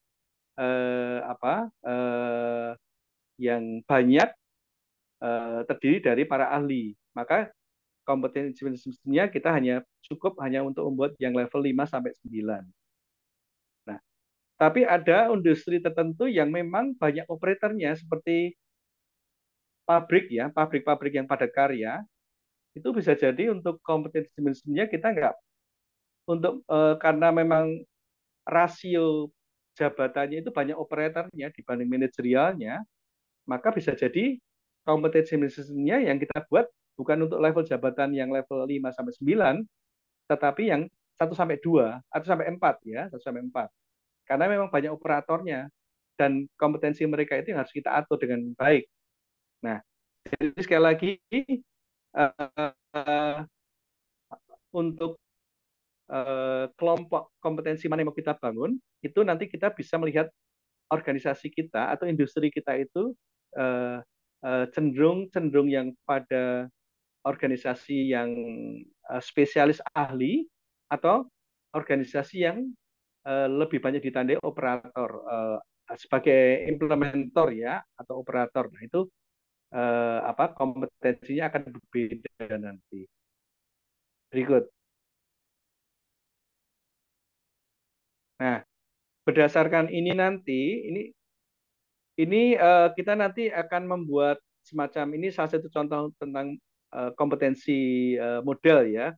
[SPEAKER 2] eh, apa yang banyak terdiri dari para ahli. Maka kompetensi sistemnya kita hanya untuk membuat yang level 5 sampai 9. Nah, tapi ada industri tertentu yang memang banyak operatornya, seperti pabrik ya, pabrik-pabrik yang padat karya, itu bisa jadi untuk kompetensi manajemennya kita nggak karena memang rasio jabatannya itu banyak operatornya dibanding manajerialnya, maka bisa jadi kompetensi manajemennya yang kita buat bukan untuk level jabatan yang level 5 sampai 9, tetapi yang 1 sampai 2 atau sampai 4 ya, 1 sampai 4. Karena memang banyak operatornya dan kompetensi mereka itu yang harus kita atur dengan baik. Nah, jadi sekali lagi uh, untuk kelompok kompetensi mana yang mau kita bangun, itu nanti kita bisa melihat organisasi kita atau industri kita itu uh, cenderung cenderung yang pada organisasi yang spesialis ahli atau organisasi yang lebih banyak ditandai operator sebagai implementator ya atau operator. Nah itu apa kompetensinya akan berbeda nanti. Berikut. Nah berdasarkan ini nanti ini kita nanti akan membuat semacam ini salah satu contoh tentang kompetensi model ya.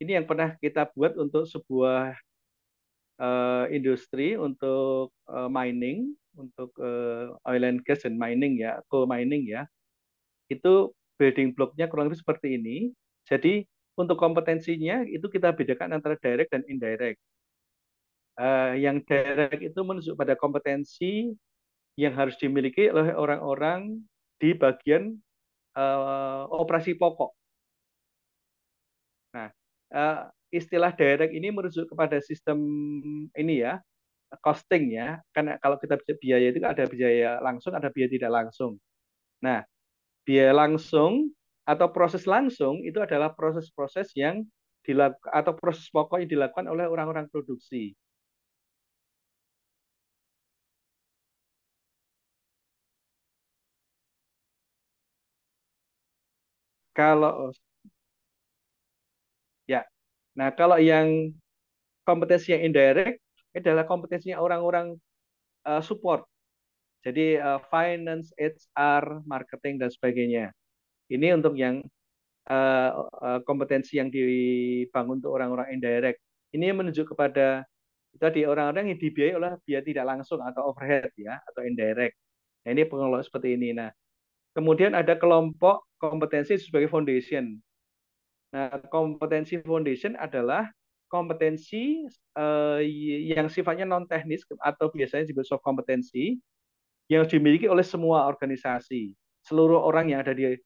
[SPEAKER 2] Ini yang pernah kita buat untuk sebuah industri untuk mining, untuk oil and gas dan mining ya, coal mining ya. Itu building blocknya kurang lebih seperti ini. Jadi untuk kompetensinya itu kita bedakan antara direct dan indirect. Yang direct itu menunjuk pada kompetensi yang harus dimiliki oleh orang-orang di bagian operasi pokok. Nah, uh, istilah direct ini merujuk kepada sistem ini ya, costing ya. Karena kalau kita biaya itu ada biaya langsung, ada biaya tidak langsung. Nah, biaya langsung atau proses langsung itu adalah proses-proses yang dilakukan atau proses pokok yang dilakukan oleh orang-orang produksi. Kalau ya, nah kalau yang kompetensi yang indirect adalah kompetensinya orang-orang support. Jadi finance, HR, marketing dan sebagainya. Ini untuk yang kompetensi yang dibangun untuk orang-orang indirect. Ini menunjuk kepada tadi orang-orang yang dibiayai oleh biaya tidak langsung atau overhead ya atau indirect. Nah, ini pengelola seperti ini. Nah, kemudian ada kelompok kompetensi sebagai foundation. Nah, kompetensi foundation adalah kompetensi yang sifatnya non teknis atau biasanya disebut soft kompetensi yang dimiliki oleh semua organisasi, seluruh orang yang ada di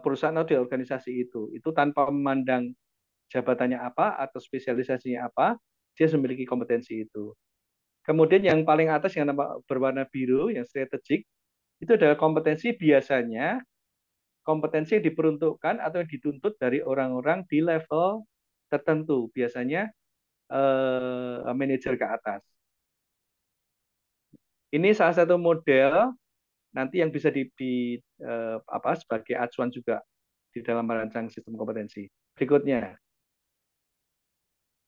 [SPEAKER 2] perusahaan atau di organisasi itu tanpa memandang jabatannya apa atau spesialisasinya apa, dia memiliki kompetensi itu. Kemudian yang paling atas yang berwarna biru, yang strategik, itu adalah kompetensi biasanya kompetensi yang diperuntukkan atau yang dituntut dari orang-orang di level tertentu, biasanya manajer ke atas. Ini salah satu model nanti yang bisa apa sebagai acuan juga di dalam merancang sistem kompetensi. Berikutnya.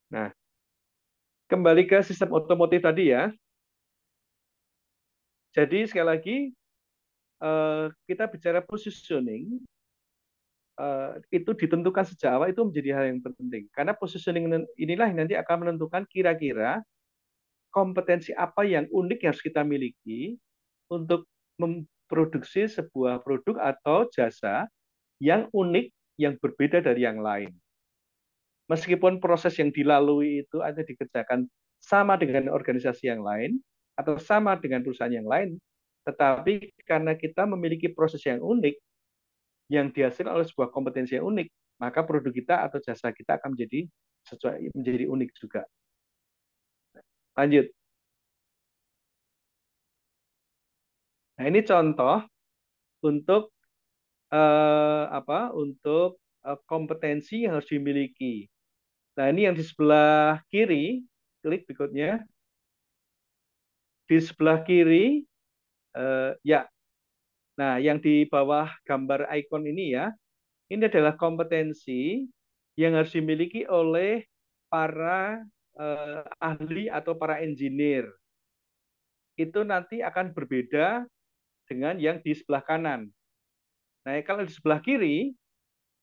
[SPEAKER 2] Nah, kembali ke sistem otomotif tadi ya. Jadi sekali lagi kita bicara positioning itu ditentukan sejak awal itu menjadi hal yang penting karena positioning inilah yang nanti akan menentukan kira-kira kompetensi apa yang unik yang harus kita miliki untuk memproduksi sebuah produk atau jasa yang unik yang berbeda dari yang lain. Meskipun proses yang dilalui itu ada dikerjakan sama dengan organisasi yang lain atau sama dengan perusahaan yang lain, tetapi karena kita memiliki proses yang unik yang dihasilkan oleh sebuah kompetensi yang unik, maka produk kita atau jasa kita akan menjadi unik juga. Lanjut. Nah, ini contoh untuk apa? Untuk kompetensi yang harus dimiliki. Nah, ini yang di sebelah kiri, klik berikutnya. Di sebelah kiri, ya. Nah, yang di bawah gambar ikon ini ya, ini adalah kompetensi yang harus dimiliki oleh para ahli atau para engineer. Itu nanti akan berbeda dengan yang di sebelah kanan. Nah, kalau di sebelah kiri,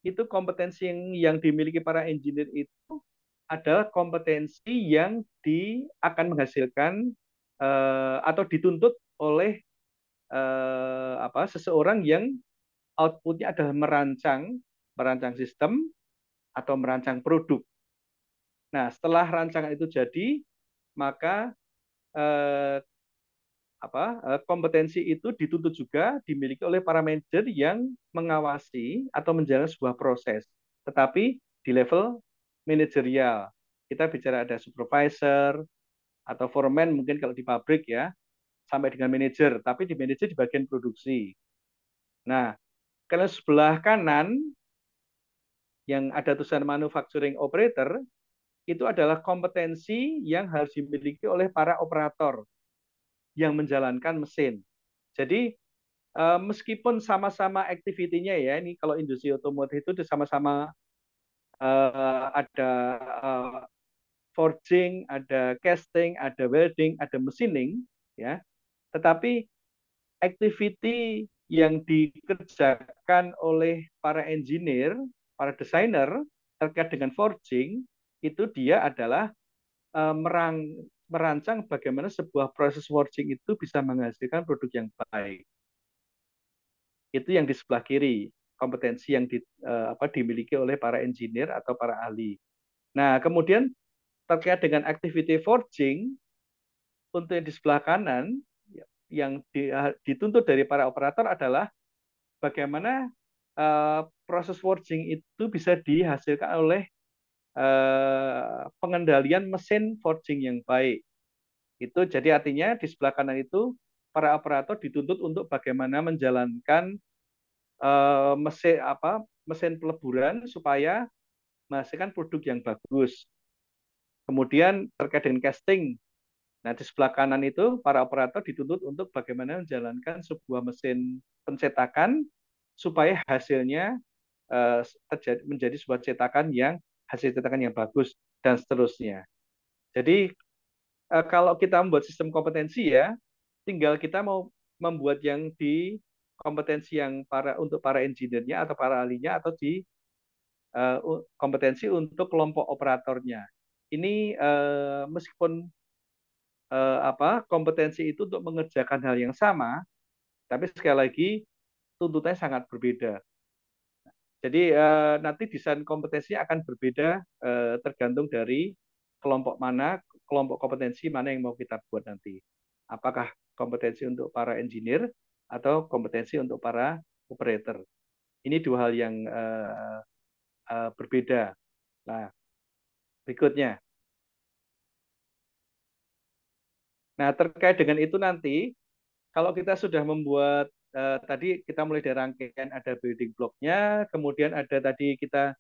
[SPEAKER 2] itu kompetensi yang dimiliki para engineer itu adalah kompetensi yang akan menghasilkan atau dituntut oleh seseorang yang outputnya adalah merancang sistem atau merancang produk. Nah, setelah rancangan itu jadi, maka eh, kompetensi itu dituntut juga dimiliki oleh para manajer yang mengawasi atau menjalankan sebuah proses. Tetapi di level manajerial, kita bicara ada supervisor atau foreman mungkin kalau di pabrik ya, sampai dengan manajer, tapi di manajer di bagian produksi. Nah, kalau sebelah kanan yang ada tulisan manufacturing operator, itu adalah kompetensi yang harus dimiliki oleh para operator yang menjalankan mesin. Jadi meskipun sama-sama aktivitinya ya, ini kalau industri otomotif itu sama-sama ada uh, forging, ada casting, ada welding, ada machining, ya. Tetapi activity yang dikerjakan oleh para engineer, para desainer terkait dengan forging itu dia adalah merancang bagaimana sebuah proses forging itu bisa menghasilkan produk yang baik. Itu yang di sebelah kiri, kompetensi yang dimiliki oleh para engineer atau para ahli. Nah, kemudian terkait dengan activity forging untuk yang di sebelah kanan yang dituntut dari para operator adalah bagaimana proses forging itu bisa dihasilkan oleh pengendalian mesin forging yang baik. Itu jadi artinya di sebelah kanan itu para operator dituntut untuk bagaimana menjalankan mesin peleburan supaya menghasilkan produk yang bagus. Kemudian terkait dengan casting, nah di sebelah kanan itu para operator dituntut untuk bagaimana menjalankan sebuah mesin pencetakan supaya hasilnya menjadi sebuah cetakan yang hasil cetakan yang bagus dan seterusnya. Jadi kalau kita membuat sistem kompetensi ya, tinggal kita mau membuat yang di kompetensi yang untuk para engineer-nya atau para ahlinya atau di kompetensi untuk kelompok operatornya. Ini meskipun kompetensi itu untuk mengerjakan hal yang sama, tapi sekali lagi tuntutannya sangat berbeda. Jadi nanti desain kompetensinya akan berbeda tergantung dari kelompok mana, kelompok kompetensi mana yang mau kita buat nanti. Apakah kompetensi untuk para engineer atau kompetensi untuk para operator. Ini dua hal yang berbeda. Nah, berikutnya. Nah, terkait dengan itu nanti, kalau kita sudah membuat, tadi kita mulai dari rangkaian ada building block-nya, kemudian ada tadi kita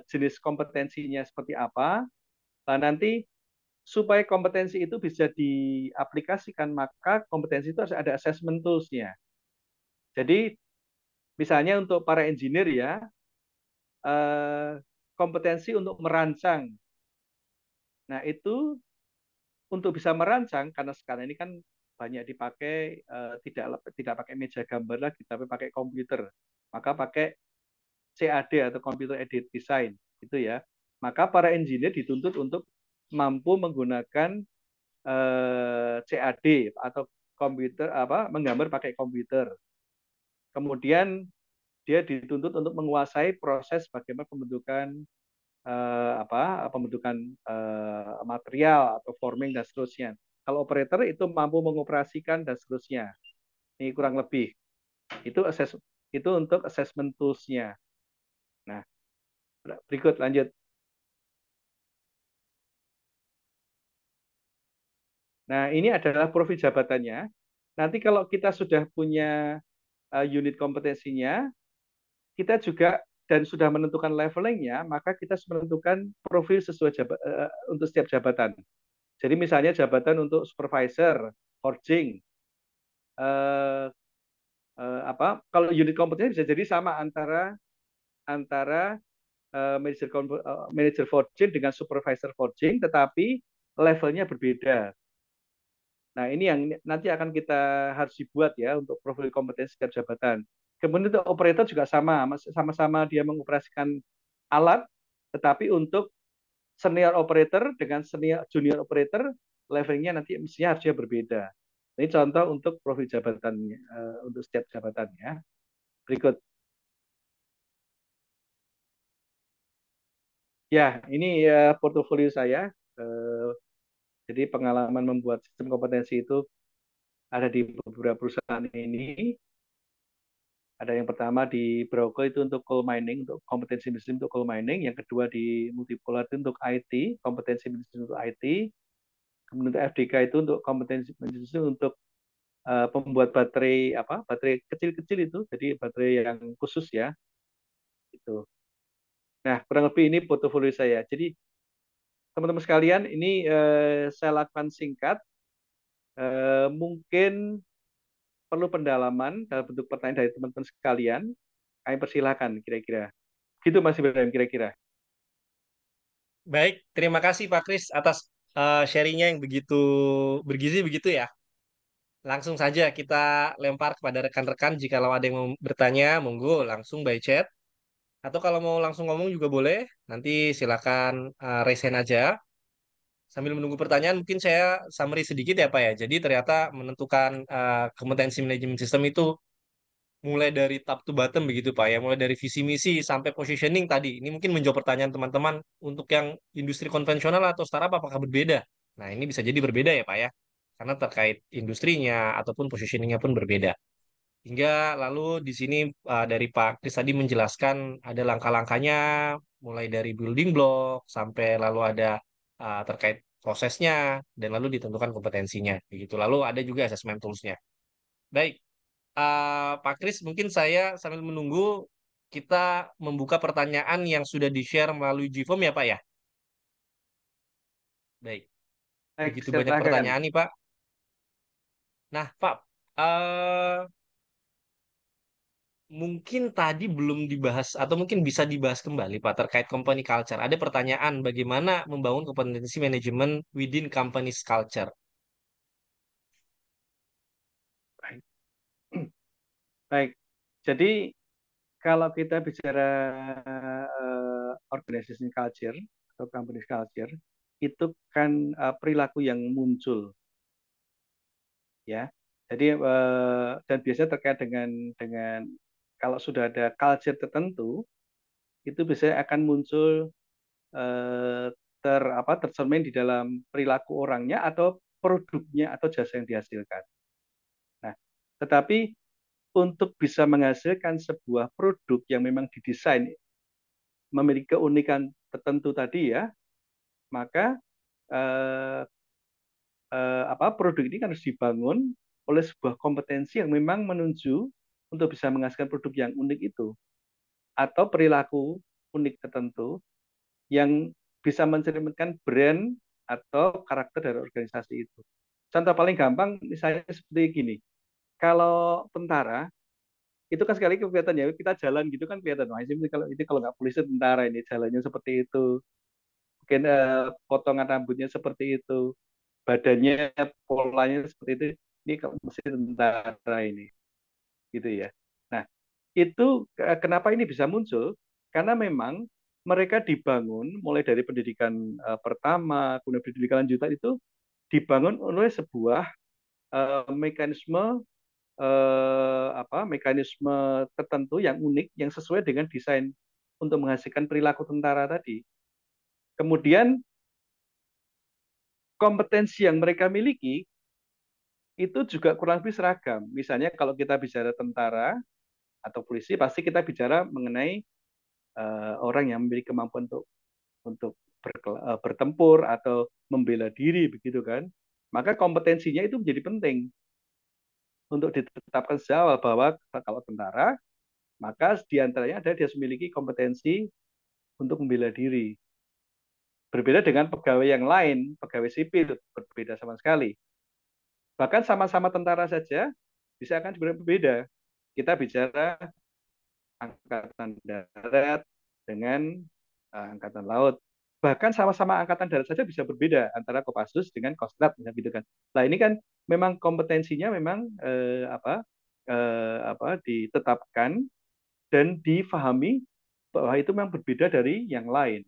[SPEAKER 2] jenis kompetensinya seperti apa, nah nanti supaya kompetensi itu bisa diaplikasikan, maka kompetensi itu harus ada assessment tools-nya. Jadi, misalnya untuk para engineer ya, kompetensi untuk merancang. Nah, itu untuk bisa merancang karena sekarang ini kan banyak dipakai tidak pakai meja gambar lagi tapi pakai komputer, maka pakai CAD atau computer aided design itu ya, maka para engineer dituntut untuk mampu menggunakan CAD atau komputer menggambar pakai komputer. Kemudian dia dituntut untuk menguasai proses bagaimana pembentukan material atau forming dan seterusnya. Kalau operator itu mampu mengoperasikan dan seterusnya. Ini kurang lebih. Itu untuk assessment tools-nya. Nah, berikut lanjut. Nah, ini adalah profil jabatannya. Nanti kalau kita sudah punya unit kompetensinya, kita juga dan sudah menentukan levelingnya, maka kita menentukan profil sesuai untuk setiap jabatan. Jadi misalnya jabatan untuk supervisor, forging, eh, kalau unit kompetensi bisa jadi sama antara antara manager forging dengan supervisor forging, tetapi levelnya berbeda. Nah, ini yang nanti akan kita harus dibuat ya untuk profil kompetensi setiap jabatan. Kemudian untuk operator juga sama-sama dia mengoperasikan alat, tetapi untuk senior operator dengan senior junior operator levelnya nanti mestinya harusnya berbeda. Ini contoh untuk profil jabatannya, untuk setiap jabatannya. Berikut. Ya, ini portofolio saya. Eh, jadi pengalaman membuat sistem kompetensi itu ada di beberapa perusahaan ini. Ada yang pertama di Brauke itu untuk coal mining, untuk kompetensi bisnis untuk coal mining. Yang kedua di Multipolar itu untuk IT, kompetensi bisnis untuk IT. Kemudian untuk FDK itu untuk kompetensi bisnis untuk pembuat baterai apa? Baterai kecil-kecil itu, jadi baterai yang khusus ya. Itu. Nah, kurang lebih ini portofolio saya. Jadi teman-teman sekalian, ini saya lakukan singkat. Mungkin perlu pendalaman dalam bentuk pertanyaan dari teman-teman sekalian. Kami persilahkan kira-kira. Gitu Mas Ibrahim kira-kira.
[SPEAKER 1] Baik, terima kasih Pak Kris atas sharingnya yang begitu bergizi begitu ya. Langsung saja kita lempar kepada rekan-rekan jika ada yang mau bertanya, monggo langsung by chat. Atau kalau mau langsung ngomong juga boleh. Nanti silakan raise hand aja. Sambil menunggu pertanyaan, mungkin saya summary sedikit ya Pak ya. Jadi ternyata menentukan kompetensi manajemen sistem itu mulai dari top to bottom begitu Pak ya. Mulai dari visi misi sampai positioning tadi. Ini mungkin menjawab pertanyaan teman-teman untuk yang industri konvensional atau startup apakah berbeda? Nah, ini bisa jadi berbeda ya Pak ya. Karena terkait industrinya ataupun positioningnya pun berbeda. Hingga lalu di sini dari Pak Kris tadi menjelaskan ada langkah-langkahnya, mulai dari building block sampai lalu ada terkait prosesnya dan lalu ditentukan kompetensinya. Begitu. Lalu ada juga assessment tools-nya. Baik, Pak Kris, mungkin saya sambil menunggu kita membuka pertanyaan yang sudah di-share melalui GForm ya Pak ya. Baik,
[SPEAKER 2] Baik,
[SPEAKER 1] begitu banyak
[SPEAKER 2] silakan.
[SPEAKER 1] pertanyaan nih Pak. Nah Pak, eh, mungkin tadi belum dibahas atau mungkin bisa dibahas kembali Pak terkait company culture. Ada pertanyaan bagaimana membangun kompetensi manajemen within company's culture.
[SPEAKER 2] Baik. Baik. Jadi kalau kita bicara organization culture atau company culture, itu kan perilaku yang muncul ya. Jadi dan biasanya terkait dengan kalau sudah ada culture tertentu, itu biasanya akan muncul eh, tercermin di dalam perilaku orangnya atau produknya atau jasa yang dihasilkan. Nah, tetapi untuk bisa menghasilkan sebuah produk yang memang didesain memiliki keunikan tertentu tadi ya, maka eh, produk ini kan harus dibangun oleh sebuah kompetensi yang memang menuju untuk bisa menghasilkan produk yang unik itu atau perilaku unik tertentu yang bisa mencerminkan brand atau karakter dari organisasi itu. Contoh paling gampang misalnya seperti gini. Kalau tentara itu kan sekali kelihatan ya kita jalan gitu kan kelihatan wah ini kalau nggak polisi tentara ini jalannya seperti itu mungkin potongan rambutnya seperti itu badannya polanya seperti itu ini kalau mesti tentara ini gitu ya. Nah itu kenapa ini bisa muncul karena memang mereka dibangun mulai dari pendidikan pertama kemudian pendidikan lanjutan itu dibangun oleh sebuah mekanisme mekanisme tertentu yang unik yang sesuai dengan desain untuk menghasilkan perilaku tentara tadi. Kemudian kompetensi yang mereka miliki itu juga kurang lebih seragam. Misalnya kalau kita bicara tentara atau polisi, pasti kita bicara mengenai orang yang memiliki kemampuan untuk bertempur atau membela diri, begitu kan? Maka kompetensinya itu menjadi penting untuk ditetapkan sejak awal bahwa kalau tentara, maka diantaranya ada dia memiliki kompetensi untuk membela diri. Berbeda dengan pegawai yang lain, pegawai sipil, berbeda sama sekali. Bahkan sama-sama tentara saja bisa akan berbeda. Kita bicara angkatan darat dengan angkatan laut. Bahkan sama-sama angkatan darat saja bisa berbeda antara Kopassus dengan Kostrat, gitu kan. Nah ini kan memang kompetensinya memang ditetapkan dan difahami bahwa itu memang berbeda dari yang lain.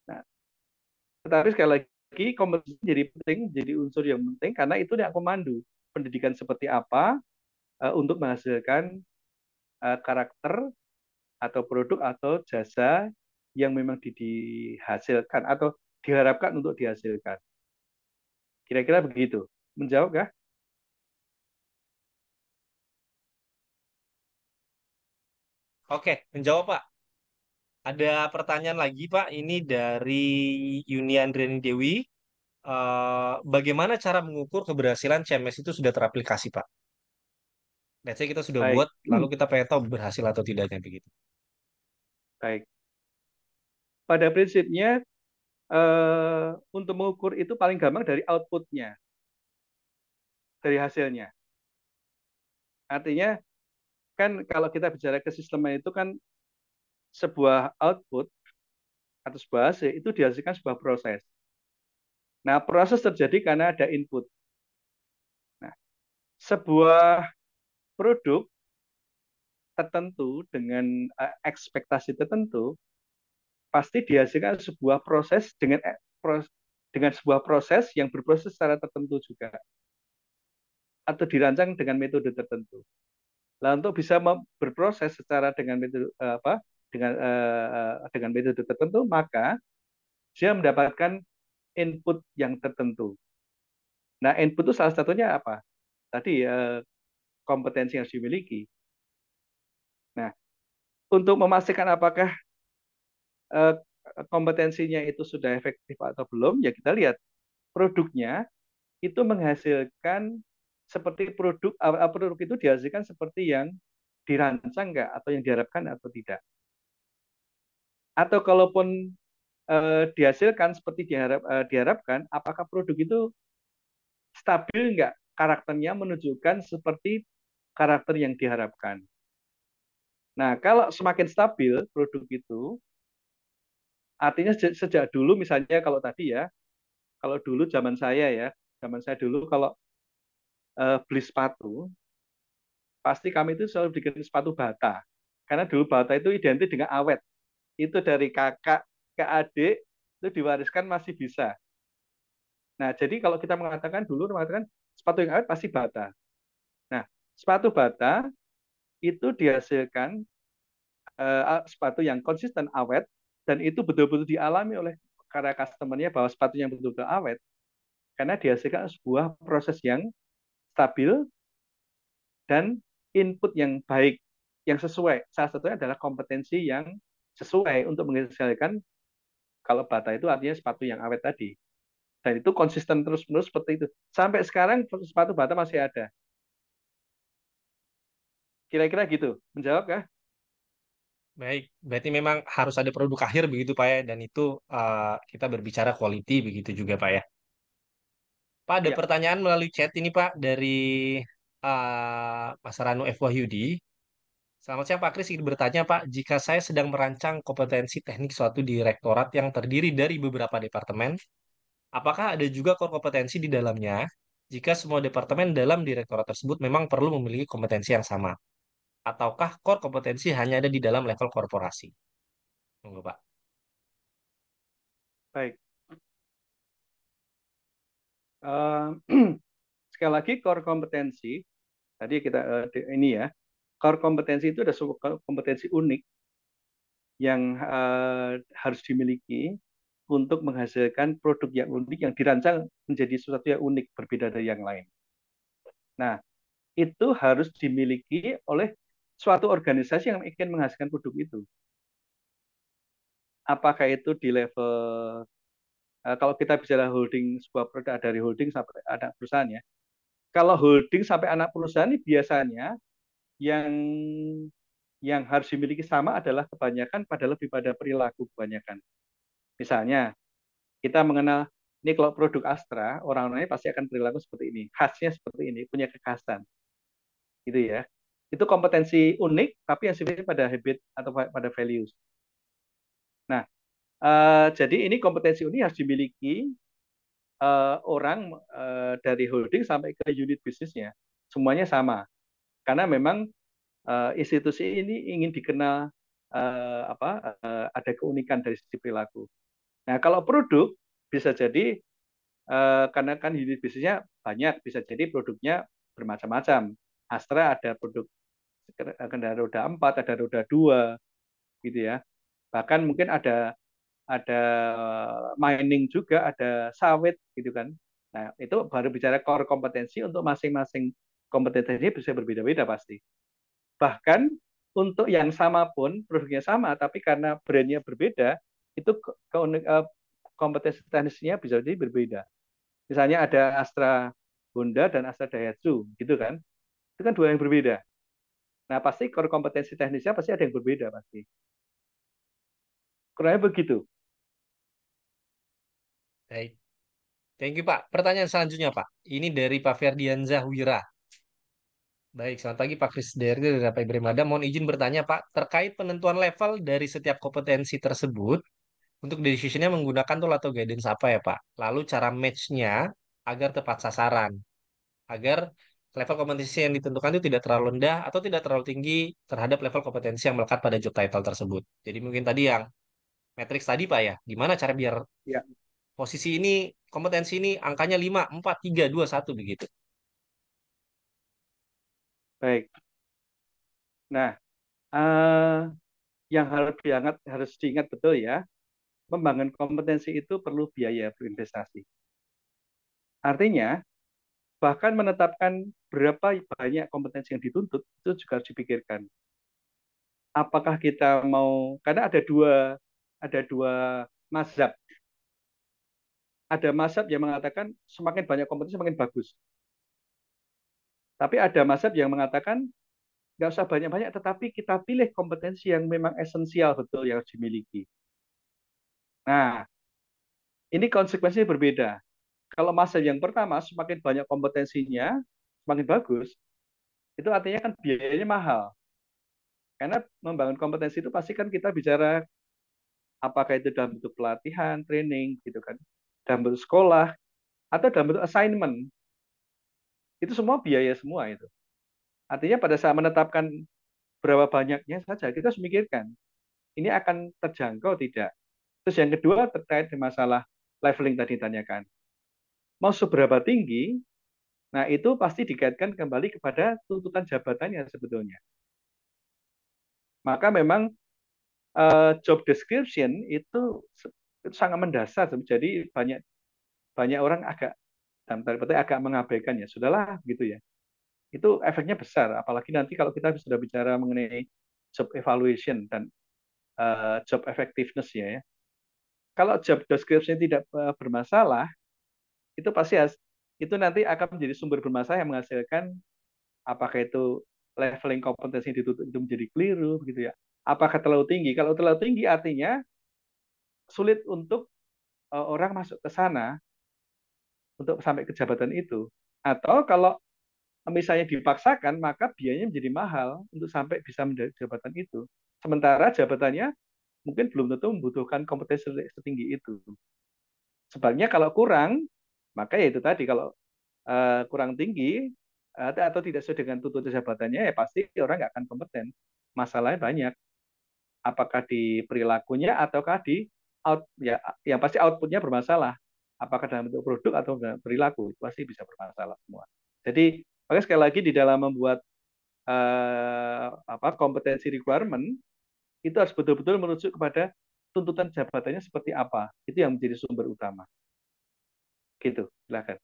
[SPEAKER 2] Nah, tetapi sekali lagi kompetensi jadi penting, jadi unsur yang penting karena itu yang komando. pendidikan seperti apa untuk menghasilkan karakter atau produk atau jasa yang memang dihasilkan atau diharapkan untuk dihasilkan. Kira-kira begitu. Menjawab kah?
[SPEAKER 1] Oke, menjawab Pak. Ada pertanyaan lagi Pak, ini dari Yuni Andriani Dewi. Bagaimana cara mengukur keberhasilan CMS itu sudah teraplikasi Pak? Let's say kita sudah buat,
[SPEAKER 2] Baik,
[SPEAKER 1] lalu kita pengen tahu berhasil atau tidaknya begitu.
[SPEAKER 2] baik. Pada prinsipnya untuk mengukur itu paling gampang dari outputnya, dari hasilnya. Artinya kan kalau kita bicara kesisteman itu kan sebuah output atau sebuah hasil itu dihasilkan sebuah proses. Nah, proses terjadi karena ada input. Nah, sebuah produk tertentu dengan ekspektasi tertentu pasti dihasilkan sebuah proses dengan sebuah proses yang berproses secara tertentu juga atau dirancang dengan metode tertentu. Nah, untuk bisa berproses secara dengan metode dengan metode tertentu, maka dia mendapatkan input yang tertentu. Nah, input itu salah satunya apa? Tadi kompetensi yang harus dimiliki. Nah, untuk memastikan apakah eh, kompetensinya itu sudah efektif atau belum, ya kita lihat produknya itu menghasilkan seperti produk itu dihasilkan seperti yang dirancang nggak atau yang diharapkan atau tidak. Atau kalaupun dihasilkan seperti diharapkan, apakah produk itu stabil nggak karakternya menunjukkan seperti karakter yang diharapkan. Nah, kalau semakin stabil produk itu, artinya sejak dulu misalnya kalau tadi ya, kalau dulu zaman saya dulu kalau beli sepatu, pasti kami itu selalu bikin sepatu bata. Karena dulu bata itu identik dengan awet. Itu dari kakak ke adik, itu diwariskan masih bisa. Nah, jadi kalau kita mengatakan sepatu yang awet pasti bata. Nah, sepatu bata itu dihasilkan sepatu yang konsisten awet dan itu betul-betul dialami oleh para customer-nya bahwa sepatunya betul-betul awet karena dihasilkan sebuah proses yang stabil dan input yang baik yang sesuai. Salah satunya adalah kompetensi yang sesuai untuk menghasilkan kalau bata itu artinya sepatu yang awet tadi. Dan itu konsisten terus-menerus seperti itu. Sampai sekarang sepatu bata masih ada. Kira-kira gitu. Menjawab kah?
[SPEAKER 1] Baik, berarti memang harus ada produk akhir begitu Pak ya, dan itu kita berbicara quality begitu juga Pak ya. Pak, ada
[SPEAKER 2] Ya,
[SPEAKER 1] pertanyaan melalui chat ini Pak dari Mas Ranu F. Wahyudi. Selamat siang Pak Kris, ingin bertanya Pak, jika saya sedang merancang kompetensi teknik suatu direktorat yang terdiri dari beberapa departemen, apakah ada juga core kompetensi di dalamnya? Jika semua departemen dalam direktorat tersebut memang perlu memiliki kompetensi yang sama, ataukah core kompetensi hanya ada di dalam level korporasi? Monggo Pak.
[SPEAKER 2] baik. Uh, sekali lagi core kompetensi, tadi kita ini ya, core kompetensi itu ada sebuah kompetensi unik yang harus dimiliki untuk menghasilkan produk yang unik yang dirancang menjadi sesuatu yang unik berbeda dari yang lain. Nah, itu harus dimiliki oleh suatu organisasi yang ingin menghasilkan produk itu. Apakah itu di level kalau kita bicara holding sebuah produk dari holding sampai anak perusahaan ya. Kalau holding sampai anak perusahaan ini biasanya yang harus dimiliki sama adalah kebanyakan pada lebih pada perilaku kebanyakan. Misalnya kita mengenal ini kalau produk Astra, orang-orangnya pasti akan perilaku seperti ini, khasnya seperti ini, punya kekhasan, gitu ya. Itu kompetensi unik, tapi yang sifatnya pada habit atau pada values. Nah, jadi ini kompetensi unik harus dimiliki orang dari holding sampai ke unit bisnisnya, semuanya sama. Karena memang institusi ini ingin dikenal ada keunikan dari sisi perilaku. Nah, kalau produk bisa jadi karena kan unit bisnisnya banyak, bisa jadi produknya bermacam-macam. Astra ada produk kendaraan roda 4, ada roda 2, gitu ya. Bahkan mungkin ada mining juga, ada sawit gitu kan. Nah, itu baru bicara core kompetensi untuk masing-masing kompetensi bisa berbeda-beda pasti. Bahkan untuk yang sama pun, produknya sama, tapi karena brandnya berbeda, itu kompetensi teknisnya bisa jadi berbeda. Misalnya ada Astra Honda dan Astra Daihatsu, gitu kan. Itu kan dua yang berbeda. Nah, pasti core kompetensi teknisnya pasti ada yang berbeda pasti. Kurangnya begitu.
[SPEAKER 1] Baik. Thank you, Pak. Pertanyaan selanjutnya, Pak. Ini dari Pak Ferdian Zahwira. Baik, selamat pagi Pak Kris dari Rapai Bremada. Mohon izin bertanya, Pak, terkait penentuan level dari setiap kompetensi tersebut, untuk decision-nya menggunakan tool atau guidance apa ya, Pak? Lalu cara match-nya agar tepat sasaran, agar level kompetensi yang ditentukan itu tidak terlalu rendah atau tidak terlalu tinggi terhadap level kompetensi yang melekat pada job title tersebut. Jadi mungkin tadi yang matrix tadi, Pak ya, gimana cara biar
[SPEAKER 2] Ya,
[SPEAKER 1] posisi ini, kompetensi ini angkanya 5, 4, 3, 2, 1 begitu.
[SPEAKER 2] baik. Nah, eh, yang harus diingat betul ya, membangun kompetensi itu perlu biaya berinvestasi. Artinya, bahkan menetapkan berapa banyak kompetensi yang dituntut itu juga harus dipikirkan. Apakah kita mau, karena ada dua mazhab. Ada mazhab yang mengatakan semakin banyak kompetensi semakin bagus. Tapi ada mazhab yang mengatakan nggak usah banyak-banyak, tetapi kita pilih kompetensi yang memang esensial betul yang harus dimiliki. Nah, ini konsekuensinya berbeda. Kalau masa yang pertama semakin banyak kompetensinya, semakin bagus, itu artinya kan biayanya mahal. Karena membangun kompetensi itu pasti kan kita bicara apakah itu dalam bentuk pelatihan, training, gitu kan, dalam bentuk sekolah, atau dalam bentuk assignment. Itu semua biaya semua itu. Artinya pada saat menetapkan berapa banyaknya saja, kita harus memikirkan, ini akan terjangkau tidak. Terus yang kedua terkait dengan masalah leveling tadi ditanyakan. Mau seberapa tinggi, nah itu pasti dikaitkan kembali kepada tuntutan jabatannya sebetulnya. Maka memang job description itu sangat mendasar. Jadi banyak banyak orang agak dalam tanda petik agak mengabaikan ya. Sudahlah gitu ya. Itu efeknya besar. Apalagi nanti kalau kita sudah bicara mengenai job evaluation dan job effectiveness ya. Kalau job description tidak bermasalah, itu pasti itu nanti akan menjadi sumber bermasalah yang menghasilkan apakah itu leveling kompetensi ditutup itu menjadi keliru gitu ya. Apakah terlalu tinggi? Kalau terlalu tinggi artinya sulit untuk orang masuk ke sana untuk sampai ke jabatan itu. Atau kalau misalnya dipaksakan, maka biayanya menjadi mahal untuk sampai bisa menjadi jabatan itu. Sementara jabatannya mungkin belum tentu membutuhkan kompetensi setinggi itu. Sebaliknya kalau kurang, maka ya itu tadi kalau kurang tinggi atau tidak sesuai dengan tuntutan jabatannya, ya pasti orang nggak akan kompeten. Masalahnya banyak. Apakah di perilakunya ataukah di ya yang pasti outputnya bermasalah. Apakah dalam bentuk produk atau dalam perilaku itu pasti bisa bermasalah semua. Jadi makanya sekali lagi di dalam membuat kompetensi requirement itu harus betul-betul merujuk kepada tuntutan jabatannya seperti apa. Itu yang menjadi sumber utama. Gitu, silakan.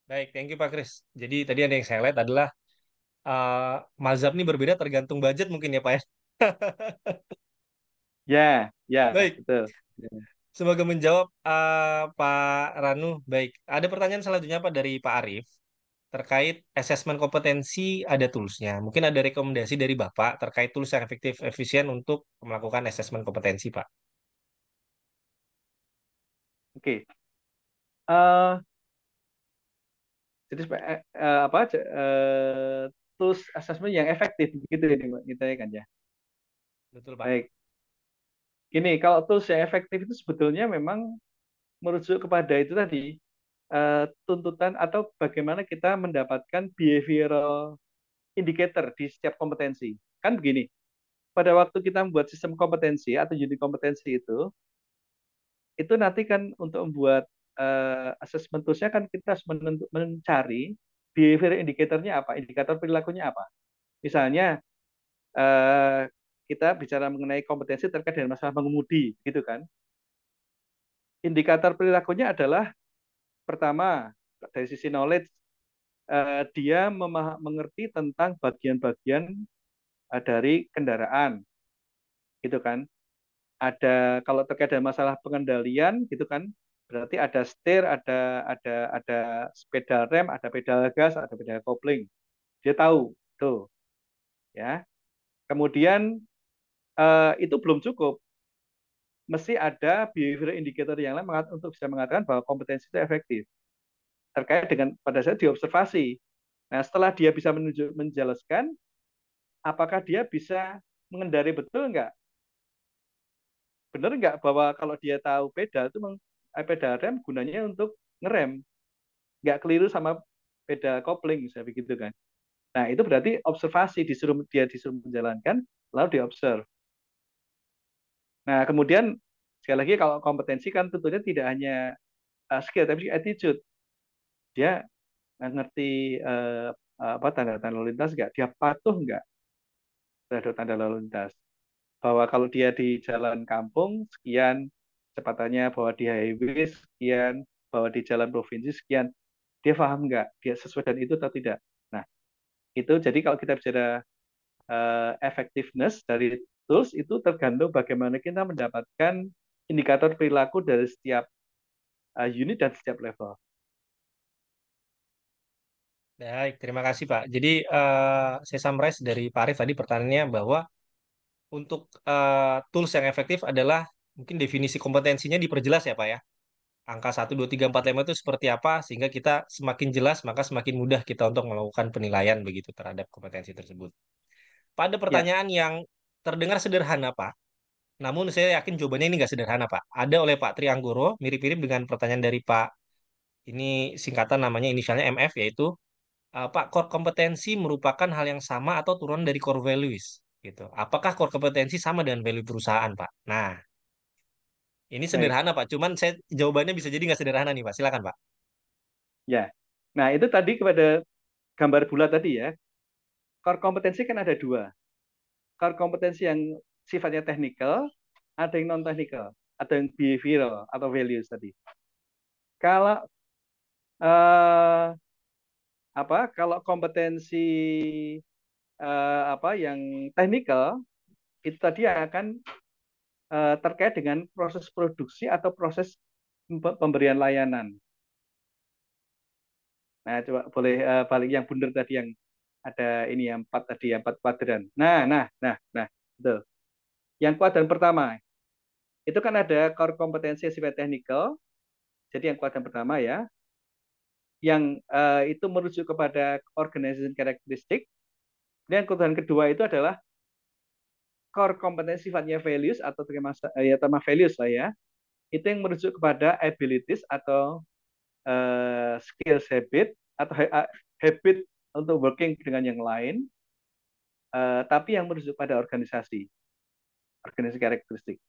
[SPEAKER 1] Baik, thank you Pak Kris. Jadi tadi ada yang saya lihat adalah mazhab ini berbeda tergantung budget mungkin ya Pak ya.
[SPEAKER 2] Ya, ya,
[SPEAKER 1] Baik,
[SPEAKER 2] betul.
[SPEAKER 1] semoga menjawab Pak Ranu. Baik, ada pertanyaan selanjutnya Pak dari Pak Arif terkait asesmen kompetensi ada toolsnya. Mungkin ada rekomendasi dari Bapak terkait tools yang efektif efisien untuk melakukan asesmen kompetensi Pak.
[SPEAKER 2] Oke. Jadi tools assessment yang efektif gitu ini Mbak, kita ya kan ya.
[SPEAKER 1] Betul Pak.
[SPEAKER 2] Baik. Gini, kalau tools yang efektif itu sebetulnya memang merujuk kepada itu tadi tuntutan atau bagaimana kita mendapatkan behavioral indicator di setiap kompetensi. Kan begini, pada waktu kita membuat sistem kompetensi atau unit kompetensi itu nanti kan untuk membuat assessment tools-nya kan kita harus mencari behavior indicatornya apa? Indikator perilakunya apa? Misalnya eh, kita bicara mengenai kompetensi terkait dengan masalah mengemudi, gitu kan? Indikator perilakunya adalah pertama dari sisi knowledge, dia mengerti tentang bagian-bagian dari kendaraan, gitu kan? Ada kalau terkait dengan masalah pengendalian, gitu kan? Berarti ada setir, ada pedal rem, ada pedal gas, ada pedal kopling. Dia tahu, tuh, ya. Kemudian itu belum cukup, mesti ada behavior indicator yang lain untuk bisa mengatakan bahwa kompetensi itu efektif terkait dengan pada saat diobservasi. Nah, setelah dia bisa menjelaskan, apakah dia bisa mengendari betul nggak? Benar nggak bahwa kalau dia tahu pedal itu pedal rem gunanya untuk ngerem, nggak keliru sama pedal kopling, saya begitu kan? Nah, itu berarti observasi, dia disuruh menjalankan, lalu diobserv. Nah, kemudian sekali lagi kalau kompetensi kan tentunya tidak hanya skill tapi juga attitude. Dia ngerti apa tanda-tanda lalu lintas nggak? Dia patuh nggak terhadap tanda lalu lintas? Bahwa kalau dia di jalan kampung sekian kecepatannya, bahwa di highway sekian, bahwa di jalan provinsi sekian, dia paham nggak? Dia sesuai dengan itu atau tidak? Nah, itu jadi kalau kita bicara effectiveness dari tools itu tergantung bagaimana kita mendapatkan indikator perilaku dari setiap unit dan setiap level.
[SPEAKER 1] Baik, terima kasih Pak. Jadi saya summarize dari Pak Arif tadi pertanyaannya bahwa untuk tools yang efektif adalah mungkin definisi kompetensinya diperjelas ya Pak ya. Angka 1, 2, 3, 4, 5 itu seperti apa sehingga kita semakin jelas maka semakin mudah kita untuk melakukan penilaian begitu terhadap kompetensi tersebut. Pada
[SPEAKER 2] Ya,
[SPEAKER 1] pertanyaan yang terdengar sederhana Pak, namun saya yakin jawabannya ini nggak sederhana Pak. Ada oleh Pak Trianggoro mirip-mirip dengan pertanyaan dari Pak, ini singkatan namanya inisialnya MF, yaitu Pak, core kompetensi merupakan hal yang sama atau turunan dari core values gitu. Apakah core kompetensi sama dengan value perusahaan, Pak? Nah, ini
[SPEAKER 2] baik.
[SPEAKER 1] sederhana, Pak. Cuman saya jawabannya bisa jadi nggak sederhana nih, Pak. Silakan, Pak.
[SPEAKER 2] Ya. Nah, itu tadi kepada gambar bulat tadi ya. Core kompetensi kan ada dua. Core kompetensi yang sifatnya technical, ada yang non technical, ada yang behavioral atau values tadi. Kalau eh, kalau kompetensi apa yang technical itu tadi akan terkait dengan proses produksi atau proses pemberian layanan. Nah, coba boleh balik yang bundar tadi yang ada ini yang empat tadi, yang empat kuadran. Nah, betul. Yang kuadran pertama itu kan ada core kompetensi sifat technical. Jadi yang kuadran pertama ya, yang itu merujuk kepada organization characteristic. Dan kuadran kedua itu adalah core kompetensi sifatnya values atau ya tema values lah ya. Itu yang merujuk kepada abilities atau skills habit atau habit untuk working dengan yang lain, tapi yang merujuk pada organisasi karakteristik.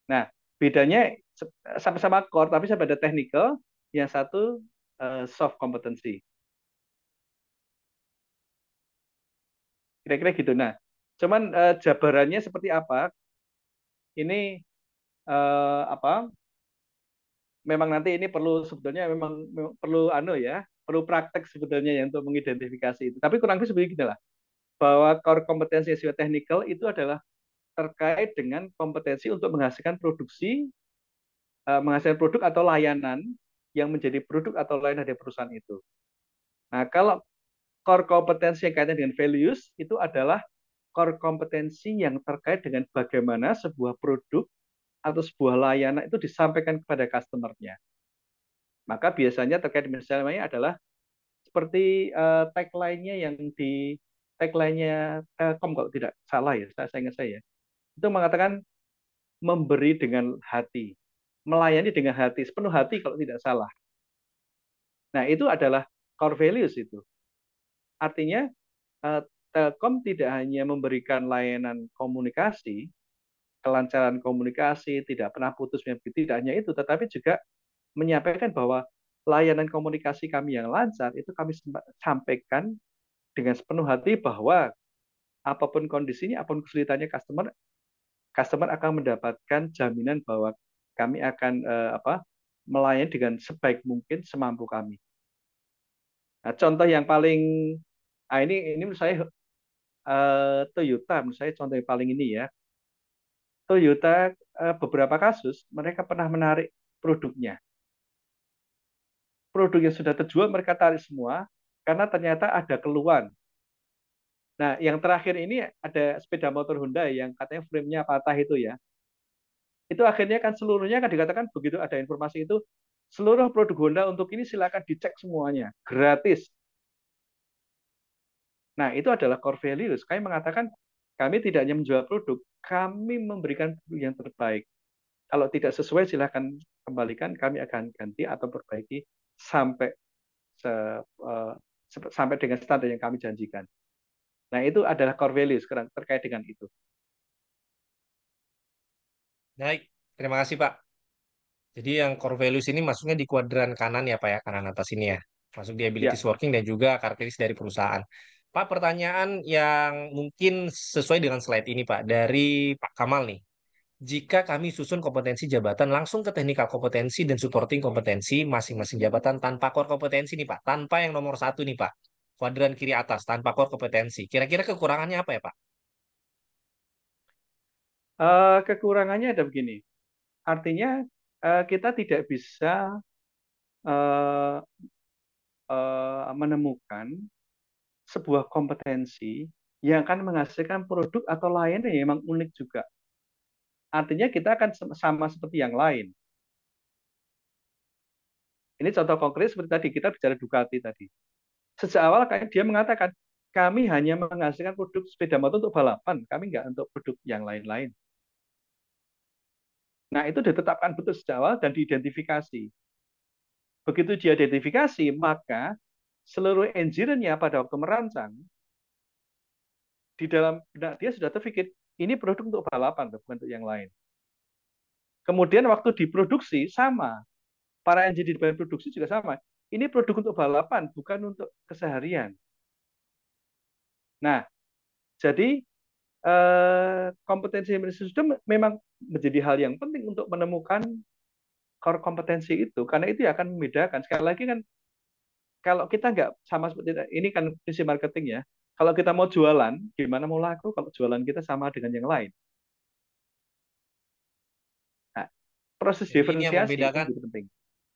[SPEAKER 2] Nah, bedanya sama-sama core, tapi sama ada technical, yang satu soft competency. Kira-kira gitu. Nah, cuman jabarannya seperti apa? Ini apa? Memang nanti ini perlu sebetulnya memang perlu ya, perlu praktek sebetulnya ya untuk mengidentifikasi itu. Tapi kurang lebih seperti gini lah, bahwa core kompetensi SEO technical itu adalah terkait dengan kompetensi untuk menghasilkan produk atau layanan yang menjadi produk atau layanan dari perusahaan itu. Nah, kalau core kompetensi yang kaitan dengan values itu adalah core kompetensi yang terkait dengan bagaimana sebuah produk atau sebuah layanan itu disampaikan kepada customer-nya. Maka biasanya terkait misalnya adalah seperti tagline-nya yang di tagline-nya Telkom kalau tidak salah ya, saya ingat saya. Itu mengatakan memberi dengan hati, melayani dengan hati, sepenuh hati kalau tidak salah. Nah, itu adalah core values itu. Artinya eh, Telkom tidak hanya memberikan layanan komunikasi, kelancaran komunikasi, tidak pernah putus, tidak hanya itu, tetapi juga menyampaikan bahwa layanan komunikasi kami yang lancar, itu kami sampaikan dengan sepenuh hati bahwa apapun kondisinya, apapun kesulitannya customer, customer akan mendapatkan jaminan bahwa kami akan melayani dengan sebaik mungkin semampu kami. Nah, contoh yang paling ini menurut saya Toyota, menurut saya contoh yang paling ini ya. Toyota beberapa kasus mereka pernah menarik produknya. Produk yang sudah terjual mereka tarik semua karena ternyata ada keluhan. Nah, yang terakhir ini ada sepeda motor Honda yang katanya frame-nya patah itu ya. Itu akhirnya kan seluruhnya kan dikatakan begitu ada informasi itu seluruh produk Honda untuk ini silakan dicek semuanya gratis. Nah, itu adalah core values. Kami mengatakan kami tidak hanya menjual produk, kami memberikan produk yang terbaik. Kalau tidak sesuai silakan kembalikan, kami akan ganti atau perbaiki sampai se, uh, sampai dengan standar yang kami janjikan. Nah, itu adalah core values sekarang terkait dengan itu.
[SPEAKER 1] Baik, terima kasih Pak. Jadi yang core values ini masuknya di kuadran kanan ya Pak ya, kanan atas ini ya. Masuk di
[SPEAKER 2] Ya,
[SPEAKER 1] abilities working dan juga karakteristik dari perusahaan. Pak, pertanyaan yang mungkin sesuai dengan slide ini Pak, dari Pak Kamal nih. Jika kami susun kompetensi jabatan langsung ke teknikal kompetensi dan supporting kompetensi masing-masing jabatan tanpa core kompetensi nih Pak, tanpa yang nomor satu nih Pak, kuadran kiri atas tanpa core kompetensi. Kira-kira kekurangannya apa ya Pak?
[SPEAKER 2] kekurangannya ada begini. Artinya kita tidak bisa uh, menemukan sebuah kompetensi yang akan menghasilkan produk atau layanan yang memang unik juga. Artinya kita akan sama seperti yang lain. Ini contoh konkret seperti tadi kita bicara Ducati tadi. Sejak awal kayak dia mengatakan kami hanya menghasilkan produk sepeda motor untuk balapan, kami nggak untuk produk yang lain-lain. Nah itu ditetapkan betul sejak awal dan diidentifikasi. Begitu dia identifikasi, maka seluruh engineer-nya pada waktu merancang di dalam benak dia sudah terpikir ini produk untuk balapan, bukan untuk yang lain. Kemudian waktu diproduksi sama, para engineer di bagian produksi juga sama. Ini produk untuk balapan, bukan untuk keseharian. Nah, jadi kompetensi management system memang menjadi hal yang penting untuk menemukan core kompetensi itu, karena itu akan membedakan. Sekali lagi kan, kalau kita nggak sama seperti ini kan prinsip marketing ya. Kalau kita mau jualan, gimana mau laku kalau jualan kita sama dengan yang lain? Nah, proses
[SPEAKER 1] Jadi ini yang
[SPEAKER 2] diferensiasi itu
[SPEAKER 1] membedakan
[SPEAKER 2] menjadi penting.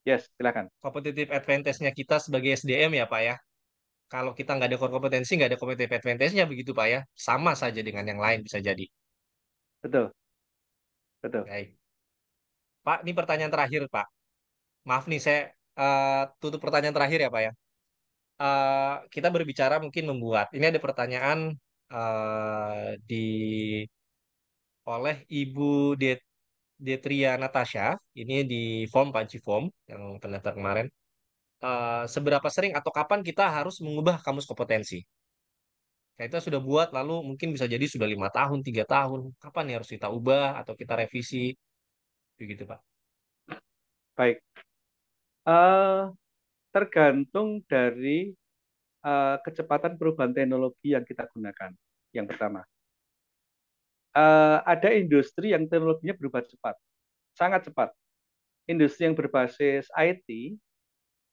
[SPEAKER 2] Yes, silakan.
[SPEAKER 1] competitive advantage-nya kita sebagai SDM ya Pak ya. Kalau kita nggak ada core kompetensi, nggak ada competitive advantage-nya begitu Pak ya. Sama saja dengan yang lain bisa jadi.
[SPEAKER 2] Betul, betul.
[SPEAKER 1] Baik. Pak, ini pertanyaan terakhir Pak. Maaf nih, saya tutup pertanyaan terakhir ya Pak ya. Kita berbicara mungkin membuat. Ini ada pertanyaan di oleh Ibu Detria Natasha. Ini di form Panci Form yang pendaftar kemarin. Seberapa sering atau kapan kita harus mengubah kamus kompetensi? Kita sudah buat, lalu mungkin bisa jadi sudah 5 tahun, 3 tahun. Kapan ya harus kita ubah atau kita revisi? Begitu Pak.
[SPEAKER 2] Baik. Eh, tergantung dari kecepatan perubahan teknologi yang kita gunakan. Yang pertama, ada industri yang teknologinya berubah cepat, sangat cepat. Industri yang berbasis IT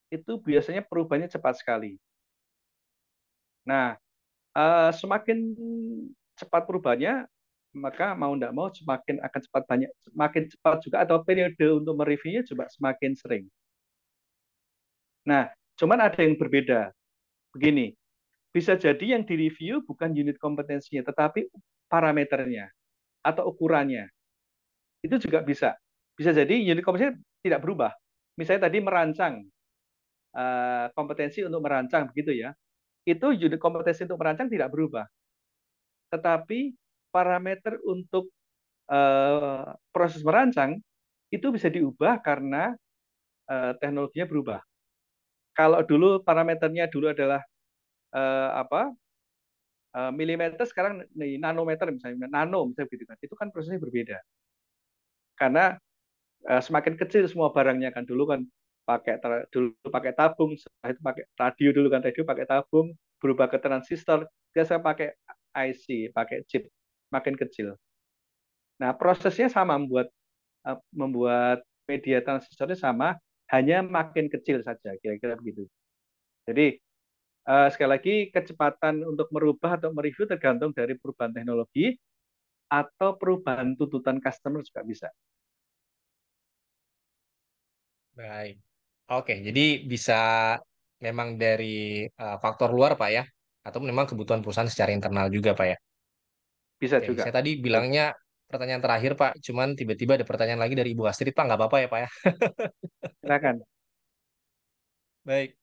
[SPEAKER 2] itu biasanya perubahannya cepat sekali. Nah, semakin cepat perubahannya, maka mau tidak mau semakin akan cepat banyak, semakin cepat juga atau periode untuk mereviewnya juga semakin sering. Nah, cuman ada yang berbeda. Begini, bisa jadi yang direview bukan unit kompetensinya, tetapi parameternya atau ukurannya. Itu juga bisa. Bisa jadi unit kompetensi tidak berubah. Misalnya tadi merancang, kompetensi untuk merancang, begitu ya. Itu unit kompetensi untuk merancang tidak berubah. Tetapi parameter untuk proses merancang itu bisa diubah karena teknologinya berubah. Kalau dulu parameternya dulu adalah apa milimeter, sekarang nanometer misalnya, nano misalnya begitu kan, itu kan prosesnya berbeda karena semakin kecil semua barangnya kan, dulu kan dulu pakai tabung, setelah itu pakai radio dulu kan, radio pakai tabung, berubah ke transistor, dia saya pakai IC, pakai chip makin kecil. Nah, prosesnya sama membuat media transistornya sama, hanya makin kecil saja, kira-kira begitu. Jadi sekali lagi kecepatan untuk merubah atau mereview tergantung dari perubahan teknologi atau perubahan tuntutan customer juga bisa.
[SPEAKER 1] Baik. Oke, jadi bisa memang dari faktor luar, Pak ya, atau memang kebutuhan perusahaan secara internal juga, Pak ya.
[SPEAKER 2] Bisa
[SPEAKER 1] Oke,
[SPEAKER 2] juga.
[SPEAKER 1] saya tadi
[SPEAKER 2] Betul.
[SPEAKER 1] bilangnya pertanyaan terakhir, Pak. Cuman tiba-tiba ada pertanyaan lagi dari Ibu Astrid, Pak. Nggak apa-apa ya, Pak ya.
[SPEAKER 2] Silakan.
[SPEAKER 1] Baik.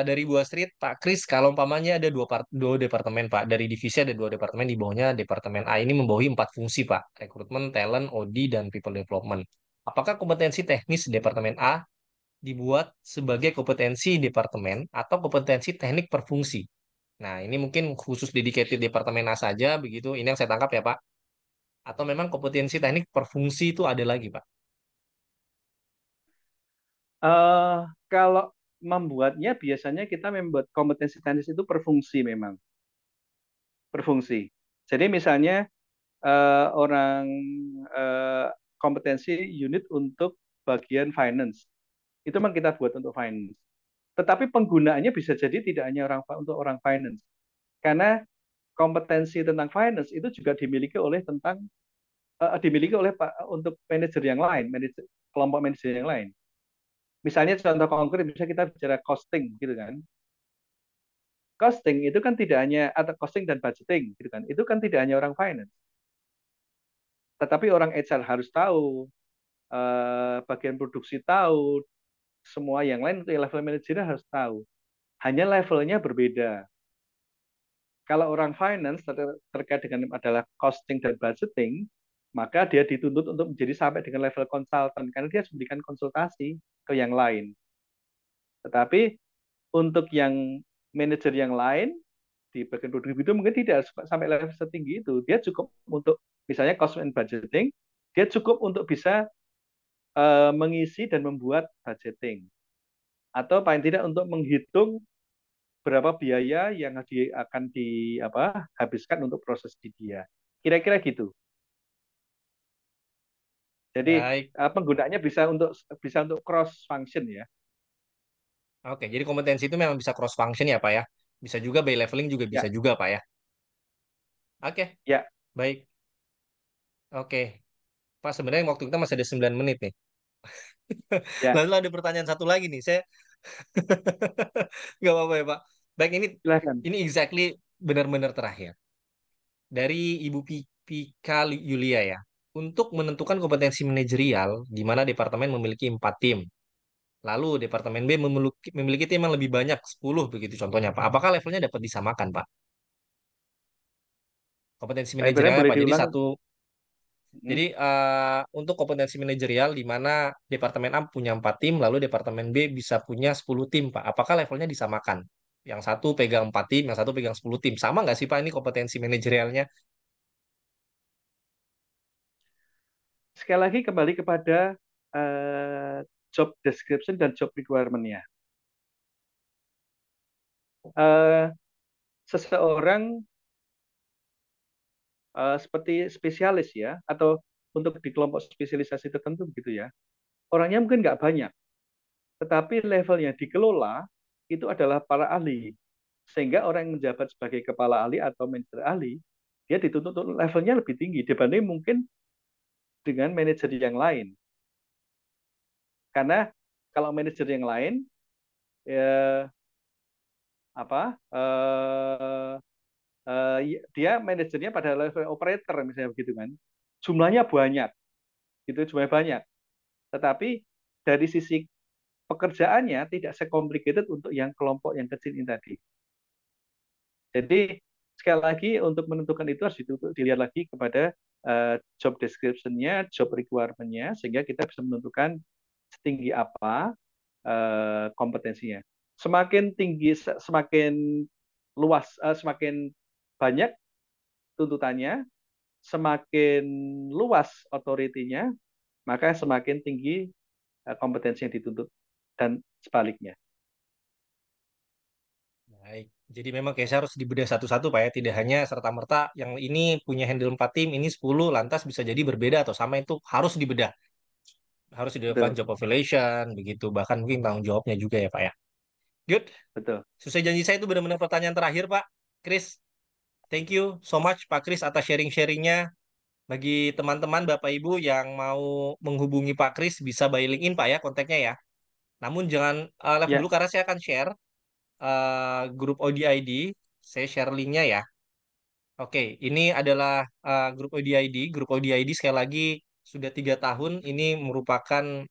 [SPEAKER 1] Dari Bu Astrid, Pak Kris, kalau umpamanya ada dua departemen, Pak. Dari divisi ada dua departemen, di bawahnya departemen A ini membawahi empat fungsi, Pak. Rekrutmen, talent, OD, dan people development. Apakah kompetensi teknis departemen A dibuat sebagai kompetensi departemen atau kompetensi teknik per fungsi? Nah, ini mungkin khusus dedicated departemen A saja, begitu. Ini yang saya tangkap ya, Pak. Atau memang kompetensi teknik per fungsi itu ada lagi, Pak?
[SPEAKER 2] Eh, Kalau membuatnya biasanya kita membuat kompetensi teknis itu per fungsi memang, per fungsi. Jadi misalnya orang eh, kompetensi unit untuk bagian finance itu memang kita buat untuk finance. Tetapi penggunaannya bisa jadi tidak hanya untuk orang finance, karena kompetensi tentang finance itu juga dimiliki oleh untuk manajer yang lain, kelompok manajer yang lain. Misalnya contoh konkret, bisa kita bicara costing, gitu kan? Costing itu kan tidak hanya atau costing dan budgeting, gitu kan? Itu kan tidak hanya orang finance, tetapi orang HR harus tahu, bagian produksi tahu, semua yang lain untuk level manajer harus tahu. Hanya levelnya berbeda. Kalau orang finance terkait dengan adalah costing dan budgeting, maka dia dituntut untuk menjadi sampai dengan level konsultan karena dia harus memberikan konsultasi ke yang lain. Tetapi untuk yang manajer yang lain di bagian produk itu mungkin tidak sampai level setinggi itu. Dia cukup untuk misalnya cost and budgeting, dia cukup untuk bisa mengisi dan membuat budgeting atau paling tidak untuk menghitung berapa biaya yang akan habiskan untuk proses di dia. Kira-kira gitu. Jadi
[SPEAKER 1] Baik.
[SPEAKER 2] penggunaannya bisa untuk cross function ya.
[SPEAKER 1] Oke, jadi kompetensi itu memang bisa cross function ya, Pak ya. Bisa juga by leveling juga bisa
[SPEAKER 2] Ya,
[SPEAKER 1] juga, Pak ya. Oke,
[SPEAKER 2] ya,
[SPEAKER 1] baik. Oke. Pak, sebenarnya waktu kita masih ada 9 menit nih.
[SPEAKER 2] ya.
[SPEAKER 1] Lalu ada pertanyaan satu lagi nih. Saya nggak apa-apa ya, Pak. Baik, ini
[SPEAKER 2] Silakan.
[SPEAKER 1] ini exactly benar-benar terakhir. Dari Ibu Pika Yulia ya. Untuk menentukan kompetensi manajerial, di mana departemen memiliki 4 tim. Lalu departemen B memiliki tim yang lebih banyak, 10 begitu contohnya, Pak. Apakah levelnya dapat disamakan, Pak? Kompetensi
[SPEAKER 2] Pak Ibrahim
[SPEAKER 1] manajerialnya,
[SPEAKER 2] boleh
[SPEAKER 1] Pak. Jadi
[SPEAKER 2] diulang.
[SPEAKER 1] satu,
[SPEAKER 2] Hmm.
[SPEAKER 1] jadi untuk kompetensi manajerial di mana departemen A punya 4 tim, lalu departemen B bisa punya 10 tim, Pak. Apakah levelnya disamakan? Yang satu pegang 4 tim, yang satu pegang 10 tim. Sama nggak sih, Pak, ini kompetensi manajerialnya?
[SPEAKER 2] Sekali lagi kembali kepada eh, job description dan job requirement-nya. Eh, Seseorang seperti spesialis ya, atau untuk di kelompok spesialisasi tertentu begitu ya, orangnya mungkin nggak banyak, tetapi level yang dikelola itu adalah para ahli. Sehingga orang yang menjabat sebagai kepala ahli atau manajer ahli, dia dituntut untuk levelnya lebih tinggi dibanding mungkin dengan manajer yang lain. Karena kalau manajer yang lain, ya, apa dia manajernya pada level operator misalnya begitu kan, jumlahnya banyak, itu jumlahnya banyak. Tetapi dari sisi pekerjaannya tidak se-complicated untuk yang kelompok yang kecil ini tadi. Jadi sekali lagi untuk menentukan itu harus dilihat lagi kepada job description-nya, job requirement-nya, sehingga kita bisa menentukan setinggi apa kompetensinya. Semakin tinggi, semakin luas, semakin banyak tuntutannya, semakin luas otoritinya, maka semakin tinggi kompetensi yang dituntut dan sebaliknya.
[SPEAKER 1] Baik. Jadi memang case harus dibedah satu-satu Pak ya, tidak hanya serta-merta yang ini punya handle 4 tim, ini 10 lantas bisa jadi berbeda atau sama itu harus dibedah. Harus dilakukan
[SPEAKER 2] Betul,
[SPEAKER 1] job evaluation, begitu, bahkan mungkin tanggung jawabnya juga ya Pak ya. Good.
[SPEAKER 2] betul.
[SPEAKER 1] Sesuai janji saya itu benar-benar pertanyaan terakhir Pak. Chris, thank you so much Pak Chris atas sharing-sharingnya. Bagi teman-teman Bapak Ibu yang mau menghubungi Pak Kris bisa by LinkedIn Pak ya kontaknya ya. Namun jangan live dulu
[SPEAKER 2] Ya,
[SPEAKER 1] karena saya akan share grup ODID. Saya share linknya ya. Oke, ini adalah grup ODID. Grup ODID sekali lagi sudah 3 tahun. Ini merupakan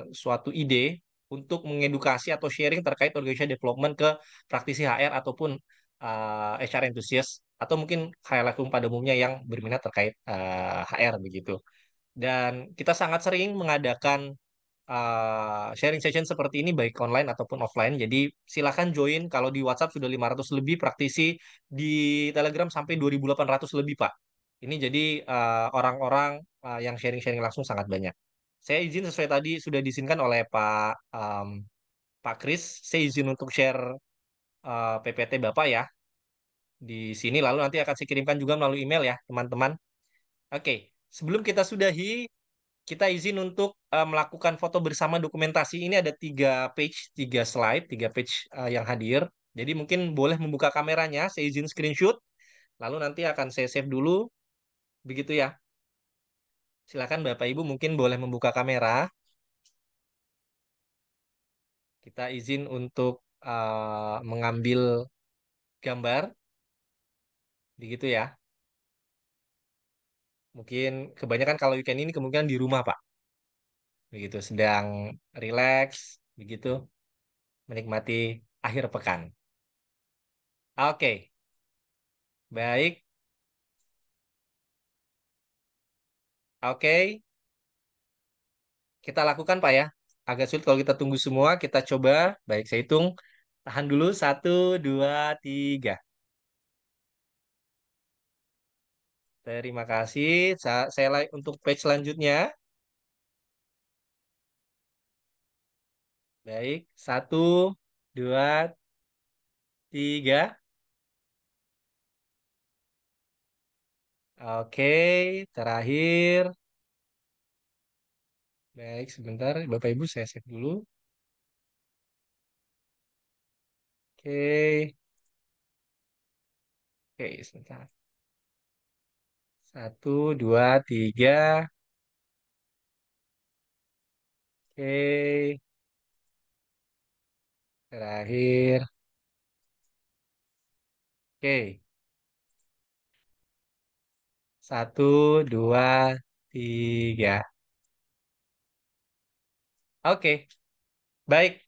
[SPEAKER 1] suatu ide untuk mengedukasi atau sharing terkait organization development ke praktisi HR ataupun HR enthusiast atau mungkin halayak pada umumnya yang berminat terkait HR begitu. Dan kita sangat sering mengadakan sharing session seperti ini baik online ataupun offline. Jadi silakan join kalau di WhatsApp sudah 500 lebih praktisi, di Telegram sampai 2.800 lebih, Pak. Ini jadi orang-orang yang sharing-sharing langsung sangat banyak. Saya izin sesuai tadi sudah diizinkan oleh Pak Kris, saya izin untuk share PPT Bapak ya di sini lalu nanti akan saya kirimkan juga melalui email ya, teman-teman. Oke, sebelum kita sudahi kita izin untuk melakukan foto bersama dokumentasi. Ini ada 3 page, 3 slide, 3 page yang hadir. Jadi mungkin boleh membuka kameranya, saya izin screenshot, lalu nanti akan saya save dulu, begitu ya. Silakan Bapak Ibu mungkin boleh membuka kamera. Kita izin untuk mengambil gambar, begitu ya. Mungkin kebanyakan kalau weekend ini kemungkinan di rumah Pak, begitu. Sedang relax, begitu, menikmati akhir pekan. Oke, baik. Oke, kita lakukan, Pak ya. Agak sulit kalau kita tunggu semua. Kita coba. Baik, saya hitung. Tahan dulu. 1, 2, 3. Terima kasih. Saya like untuk page selanjutnya. Baik, 1, 2, 3. Oke, terakhir. Baik, sebentar. Bapak Ibu saya save dulu. Oke, oke, sebentar. 1, 2, 3. Oke, terakhir. Oke, 1, 2, 3. Oke, baik.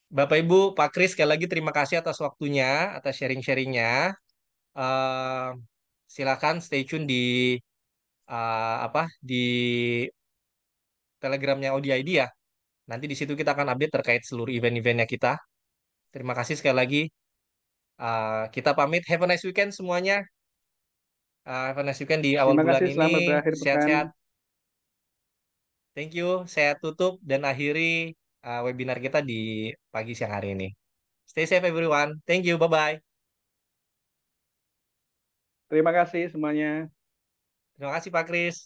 [SPEAKER 1] Bapak Ibu, Pak Kris, sekali lagi terima kasih atas waktunya, atas sharing-sharingnya. Eh, Silakan stay tune di di Telegramnya ODID ya. Nanti di situ kita akan update terkait seluruh event-eventnya kita. Terima kasih sekali lagi. Kita pamit. Have a nice weekend semuanya. Have a nice weekend di awal
[SPEAKER 2] Terima
[SPEAKER 1] bulan
[SPEAKER 2] kasih, selamat
[SPEAKER 1] ini.
[SPEAKER 2] berakhir pekan.
[SPEAKER 1] Sehat-sehat. Thank you. Saya tutup dan akhiri webinar kita di pagi siang hari ini. Stay safe everyone. Thank you. Bye-bye.
[SPEAKER 2] Terima kasih semuanya.
[SPEAKER 1] Terima kasih Pak Kris.